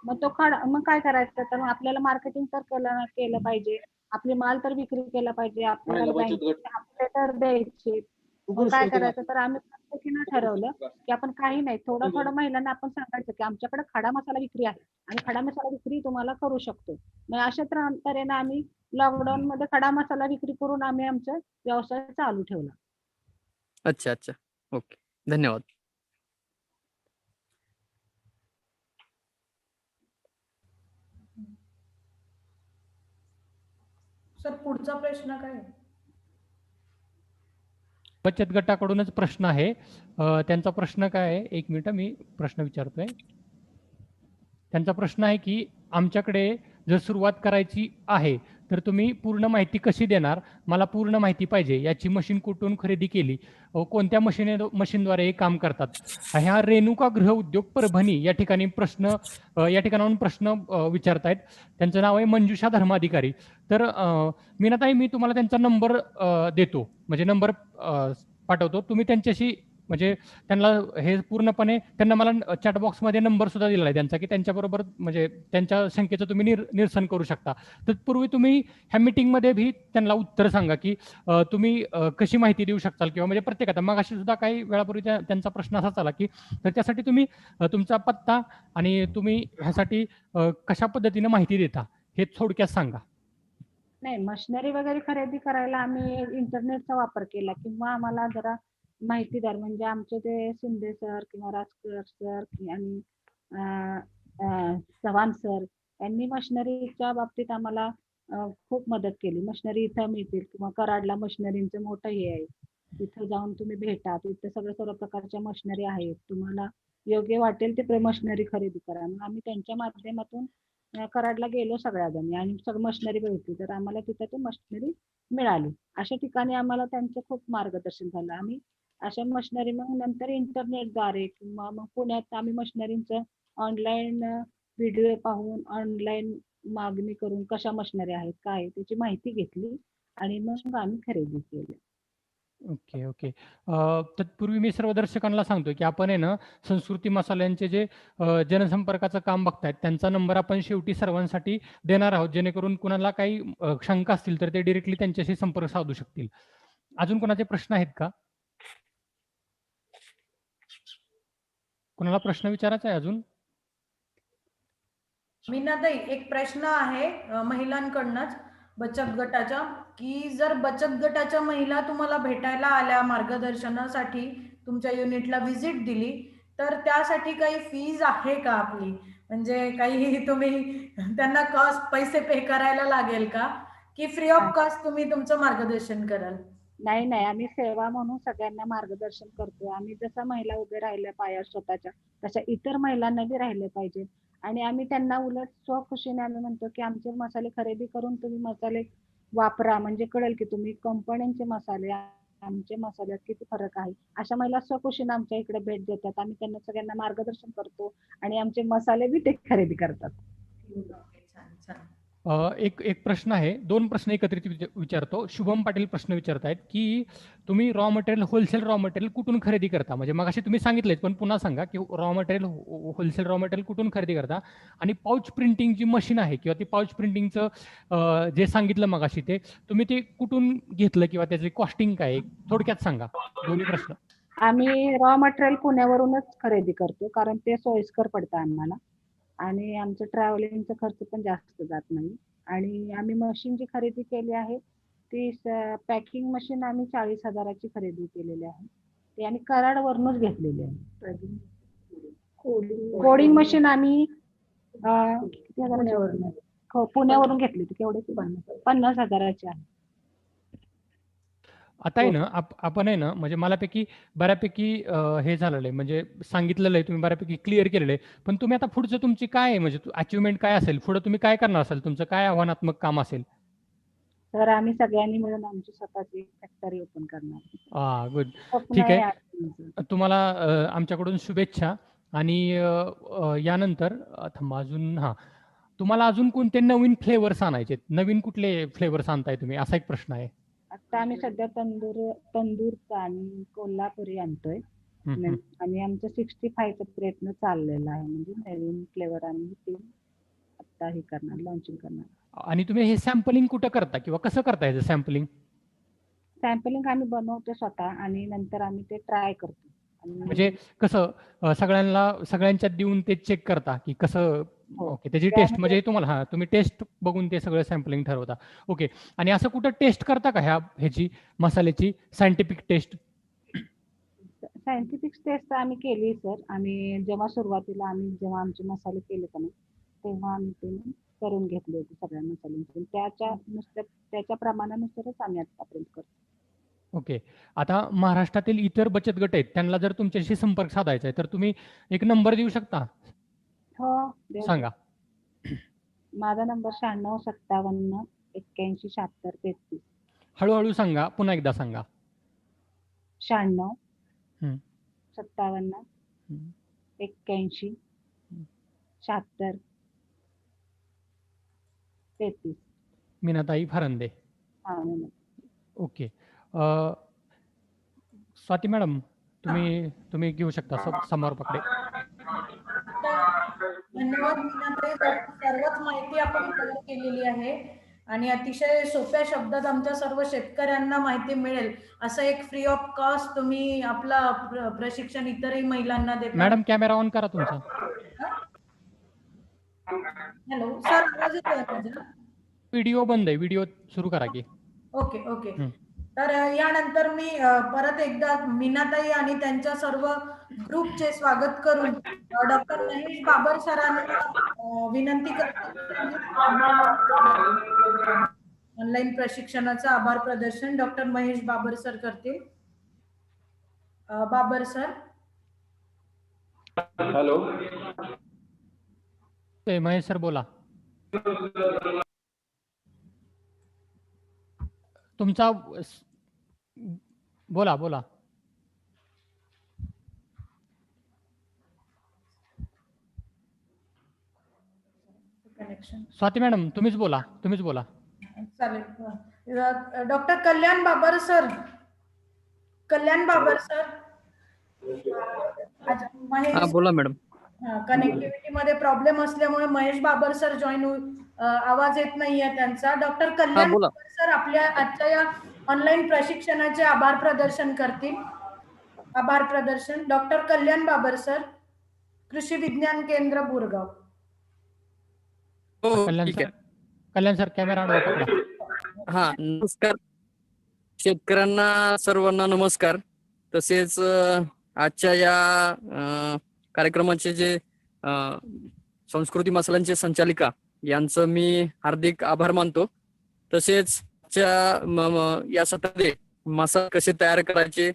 मग काय करायचं, तर मग आपल्याला मार्केटिंग तर केलं पाहिजे, आपली माल तर विक्री केला पाहिजे, आपल्याला बँकेचे हप्ते तर द्यायचे. मग काय करायचं, तर आम्ही प्रत्येकीनं ठरवलं की आपण काही नाही, थोडं महिलांना आपण सांगायचं की आमच्याकडे खडा मसाला विक्री आहे आणि खडा मसाला विक्री तुम्हाला करू शकतो. मग अशा तऱ्हेने आम्ही लॉकडाऊन मध्ये खडा मसाला विक्री करून आम्ही आमचा व्यवसाय चालू ठेवला. अच्छा, ओके, धन्यवाद. सर पुढचा प्रश्न काय? बचत गटाकडूनच प्रश्न आहे. त्यांचा प्रश्न काय आहे, एक मिनिट मी प्रश्न विचारतोय. त्यांचा प्रश्न आहे की आमच्याकडे जर सुरुवात करायची आहे तर तुम्ही पूर्ण माहिती कशी देणार, मला पूर्ण माहिती पाहिजे. याची मशीन कुठून खरेदी केली, कोणत्या मशीनद्वारे हे काम करतात. ह्या रेणुका गृह उद्योग परभणी या ठिकाणाहून प्रश्न विचारतायत. त्यांचं नाव आहे मंजुषा धर्माधिकारी. तर मीनाताई, मी तुम्हाला त्यांचा नंबर देतो, म्हणजे नंबर पाठवतो. तुम्ही त्यांच्याशी म्हणजे त्यांना हे पूर्णपणे, त्यांना मला चॅट बॉक्समध्ये नंबर सुद्धा दिलेला आहे त्यांचा, की त्यांच्याबरोबर म्हणजे त्यांच्या शंकेचं तुम्ही निरसन करू शकता. तत्पूर्वी तुम्ही ह्या मीटिंगमध्ये भी त्यांना उत्तर सांगा की तुम्ही कशी माहिती देऊ शकताल, किंवा म्हणजे प्रत्येकाचा मग अशी सुद्धा काही वेळापूर्वी त्यांचा प्रश्न असा आला की तर त्यासाठी तुम्ही तुमचा पत्ता आणि तुम्ही ह्यासाठी कशा पद्धतीने माहिती देता हे थोडक्यात सांगा. नाही, मशिनरी वगैरे खरेदी करायला आम्ही इंटरनेटचा वापर केला, किंवा आम्हाला जरा माहितीदार म्हणजे आमचे ते शिंदे सर किंवा राजकर सर आणि चव्हाण सर यांनी मशिनरीच्या बाबतीत आम्हाला खूप मदत केली. मशिनरी इथं मिळतील किंवा कराडला मशिनरींचं मोठं हे आहे, तिथं जाऊन तुम्ही भेटा, तिथं सर्व प्रकारच्या मशिनरी आहेत, तुम्हाला योग्य वाटेल ते मशिनरी खरेदी करा. मग आम्ही त्यांच्या माध्यमातून कराडला गेलो सगळ्याजणी आणि सगळं मशिनरी बघितली, तर आम्हाला तिथं ते मशिनरी मिळाली. अशा ठिकाणी आम्हाला त्यांचं खूप मार्गदर्शन झालं. आम्ही अशा मशिनरी मग नंतर इंटरनेटद्वारे किंवा मग पुण्यात आम्ही मशिनरींचं ऑनलाईन व्हिडिओ पाहून ऑनलाईन मागणी करून कशा मशिनरी आहेत काय त्याची माहिती घेतली आणि मग आम्ही खरेदी केली. ओके. तत्पूर्वी मी सर्व दर्शकांना सांगतो की आपण आहे ना संस्कृती मसाल्यांचे जे जनसंपर्काचं काम बघतायत त्यांचा नंबर आपण शेवटी सर्वांसाठी देणार आहोत, जेणेकरून कुणाला काही शंका असतील तर ते डिरेक्टली त्यांच्याशी संपर्क साधू शकतील. अजून कोणाचे प्रश्न आहेत का? कोणाला प्रश्न विचारायचा आहे अजून? मीनाताई, एक प्रश्न आहे महिलांकडनंच बचत गटाच्या, की जर बचत गटाच्या महिला तुम्हाला भेटायला आल्या मार्गदर्शनासाठी, तुमच्या युनिटला व्हिजिट दिली, तर त्यासाठी काही फीज आहे का आपली? म्हणजे काही तुम्ही त्यांना कॉस्ट पैसे पे करायला लागेल का, की फ्री ऑफ कॉस्ट तुम्ही तुमचं मार्गदर्शन कराल? नाही, आम्ही सेवा म्हणून सगळ्यांना मार्गदर्शन करतो. आम्ही जसा महिला उभे राहिल्या पायावर स्वतःच्या, तशा इतर महिलांना बी राहिले पाहिजे. आणि आम्ही त्यांना उलट स्वखुशीने आम्ही म्हणतो की आमचे मसाले खरेदी करून तुम्ही मसाले वापरा, म्हणजे कळेल की तुम्ही कंपन्यांचे मसाले आमचे मसाल्यात किती फरक आहे. अशा महिला स्वखुशीने आमच्या इकडे भेट देतात. आम्ही त्यांना सगळ्यांना मार्गदर्शन करतो आणि आमचे मसाले बी ते खरेदी करतात. एक प्रश्न आहे, दोन प्रश्न एकत्रित विचारतो. शुभम पाटील प्रश्न विचारतायत की तुम्ही raw material, wholesale raw material कुठून खरेदी करता? म्हणजे मगाशी तुम्ही सांगितलेत पण पुन्हा सांगा की raw material, wholesale raw material कुठून खरेदी करता, आणि पाऊच प्रिंटिंग जी मशीन आहे किंवा ती पाऊच प्रिंटिंगचं जे सांगितलं मगाशी ते तुम्ही ते कुठून घेतलं किंवा त्याची कॉस्टिंग काय, थोडक्यात सांगा दोन्ही प्रश्न. आम्ही रॉ मटेरियल पुण्यावरूनच खरेदी करतो, कारण ते सोयीस्कर पडतं आम्हाला आणि आमचं ट्रॅव्हलिंगचा खर्च पण जास्त जात नाही. आणि आम्ही मशीन जी खरेदी केली आहे ती पॅकिंग मशीन आम्ही 40,000ची खरेदी केलेली आहे, ती आम्ही कराडवरूनच घेतलेली आहे. कोडिंग मशीन आम्ही किती हजाराची? हो, पुण्यावरून घेतली होती. केवढे? 50,000ची आहे. आता आहे ना आपण आहे ना म्हणजे बऱ्यापैकी हे झालेलं आहे, म्हणजे सांगितलेलं आहे, तुम्ही बऱ्यापैकी क्लिअर केलेलं आहे. पण तुम्ही आता पुढचं तुमची काय आहे, म्हणजे अचिव्हमेंट काय असेल पुढे, तुम्ही काय करणार असाल, तुमचं काय आव्हानात्मक काम असेल? तर आम्ही सगळ्यांनी मिळून आमची स्वतःची फॅक्टरी ओपन करणार. गुड. स्वप्न ठीक आहे आहे. आमचं. तुम्हाला आमच्याकडून शुभेच्छा. आणि यानंतर थांबा, अजून तुम्हाला अजून कोणते नवीन फ्लेवर्स आणायचे, नवीन कुठले फ्लेवर्स आणताय तुम्ही, असा एक प्रश्न आहे. आता आम्ही सध्या तंदूरचा आणि कोल्हापुरी आणतोय. आणि आमचं 65चा प्रयत्न चाललेला आहे, म्हणजे नवीन फ्लेवर आम्ही ते आता हे करणार, लॉन्चिंग करणार. आणि तुम्ही हे सॅम्पलिंग कुठं करता किंवा कसं करता याचं सॅम्पलिंग? सॅम्पलिंग आम्ही बनवतो स्वतः आणि नंतर आम्ही ते ट्राय करतो. म्हणजे कसं सगळ्यांच्यात देऊन ते चेक करता की कसं? ओके, त्याची टेस्ट म्हणजे तुम्हाला तुम्ही टेस्ट बघून ते सगळं सॅम्पलिंग ठरवता. ओके. आणि असं कुठं टेस्ट करता का ह्याची मसाल्याची सायंटिफिक टेस्ट? सायंटिफिक टेस्ट आम्ही केली सर. आम्ही जेव्हा सुरुवातीला जेव्हा आमचे मसाले केले का नाही, तेव्हा आम्ही ते करून घेतले होते सगळ्या मसाल्यांचे. त्याच्या प्रमाणानुसारच आम्ही आतापर्यंत करतो. ओके. आता महाराष्ट्रातील इतर बचत गट आहेत, त्यांना जर तुमच्याशी संपर्क साधायचा आहे तर तुम्ही एक नंबर देऊ शकता? हो, सांगा. माझा नंबर 96 57 81 76 33. हळूहळू सांगा, पुन्हा एकदा सांगा. 96 57 81 76 33. मीनाताई फरांदे. ओके. स्वाती मॅडम, तुम्ही घेऊ शकता, समोर पकडे. धन्यवाद मीनाताई. सर्वच माहिती आपण कव्हर केलेली आहे आणि अतिशय सोप्या शब्दात आमच्या सर्व शेतकऱ्यांना माहिती मिळेल असं एक फ्री ऑफ कॉस्ट तुम्ही आपला प्रशिक्षण इतरही महिलांना देता. मॅडम, कॅमेरा ऑन करा तुमचा. हॅलो सर, आवाज येतोय माझा? व्हिडिओ बंद आहे, व्हिडिओ सुरू करा की. ओके. तर यानंतर मी परत एकदा मीनाताई आणि त्यांच्या सर्व ग्रुपचे स्वागत करून डॉक्टर महेश बाबर सरांना विनंती करते. ऑनलाईन प्रशिक्षणाचं आभार प्रदर्शन डॉक्टर महेश बाबर सर करतील. Babar sir. Hello, Mahesh sir बोला. तुमचा बोला. स्वाती मॅडम, तुम्हीच बोला. चालेल. Doctor Kalyan Babar sir. बोला मॅडम. कनेक्टिव्हिटी मध्ये प्रॉब्लेम असल्यामुळे महेश बाबर सर आवाज येत नाहीये त्यांचा. डॉक्टर कल्याण बाबर सर आपल्या आजच्या या ऑनलाईन प्रशिक्षणाचे आभार प्रदर्शन करतील. आभार प्रदर्शन डॉक्टर कल्याण बाबर सर, कृषी विज्ञान केंद्र बोरगाव. कल्याण सर कॅमेरा पकडा. नमस्कार शेतकऱ्यांना सर्वांना नमस्कार. तसेच आजच्या या कार्यक्रमाचे जे संस्कृती मसाल्यांचे संचालिका यांचं मी हार्दिक आभार मानतो. तसेच या सत्रामध्ये मसाले कसे तयार करायचे,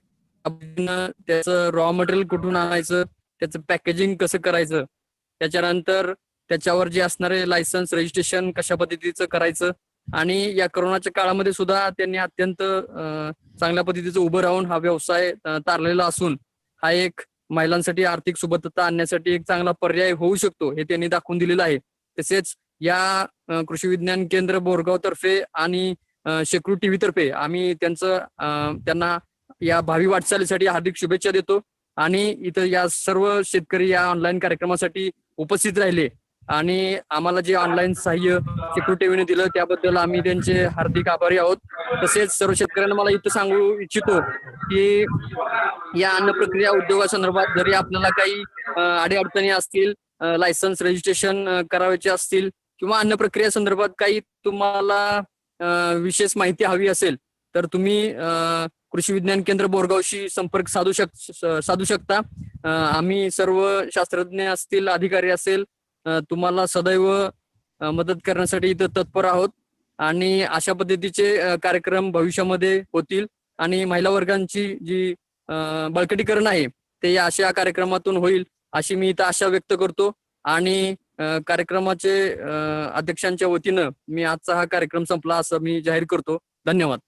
त्याचं रॉ मटेरियल कुठून आणायचं, त्याचं पॅकेजिंग कसं करायचं, त्याच्यानंतर त्याच्यावर जे असणारे लायसन्स रजिस्ट्रेशन कशा पद्धतीचं करायचं, आणि या कोरोनाच्या काळामध्ये सुद्धा त्यांनी अत्यंत चांगल्या पद्धतीचं उभं राहून हा व्यवसाय तारलेला असून हा एक महिलांसाठी आर्थिक सुबत्ता आणण्यासाठी एक चांगला पर्याय होऊ शकतो हे त्यांनी दाखवून दिलेलं आहे. तसेच या कृषी विज्ञान केंद्र बोरगाव तर्फे आणि शेकडो टीव्ही तर्फे आम्ही त्यांना या भावी वाटचालीसाठी हार्दिक शुभेच्छा देतो. आणि इथं या सर्व शेतकरी या ऑनलाईन कार्यक्रमासाठी उपस्थित राहिले आणि आम्हाला जे ऑनलाईन सहाय्य शेकडो टीव्हीने दिलं त्याबद्दल आम्ही त्यांचे हार्दिक आभारी आहोत. तसेच सर्व शेतकऱ्यांना मला इथं सांगू इच्छितो की या अन्न प्रक्रिया उद्योगासंदर्भात जरी आपल्याला काही अडीअडचणी असतील, लायसन्स रजिस्ट्रेशन करायचे असतील किंवा अन्न प्रक्रिया संदर्भात काही तुम्हाला विशेष माहिती हवी असेल तर तुम्ही कृषी विज्ञान केंद्र बोरगावशी संपर्क साधू शकता. आम्ही सर्व शास्त्रज्ञ असतील, अधिकारी असेल, तुम्हाला सदैव मदत करण्यासाठी इथं तत्पर आहोत आणि अशा पद्धतीचे कार्यक्रम भविष्यामध्ये होतील आणि महिला वर्गांची जी बळकटीकरण आहे ते अशा कार्यक्रमातून होईल अशी मी इथं आशा व्यक्त करतो आणि कार्यक्रमाचे अध्यक्षांच्या वतीनं मी आजचा हा कार्यक्रम संपला असं मी जाहीर करतो. धन्यवाद.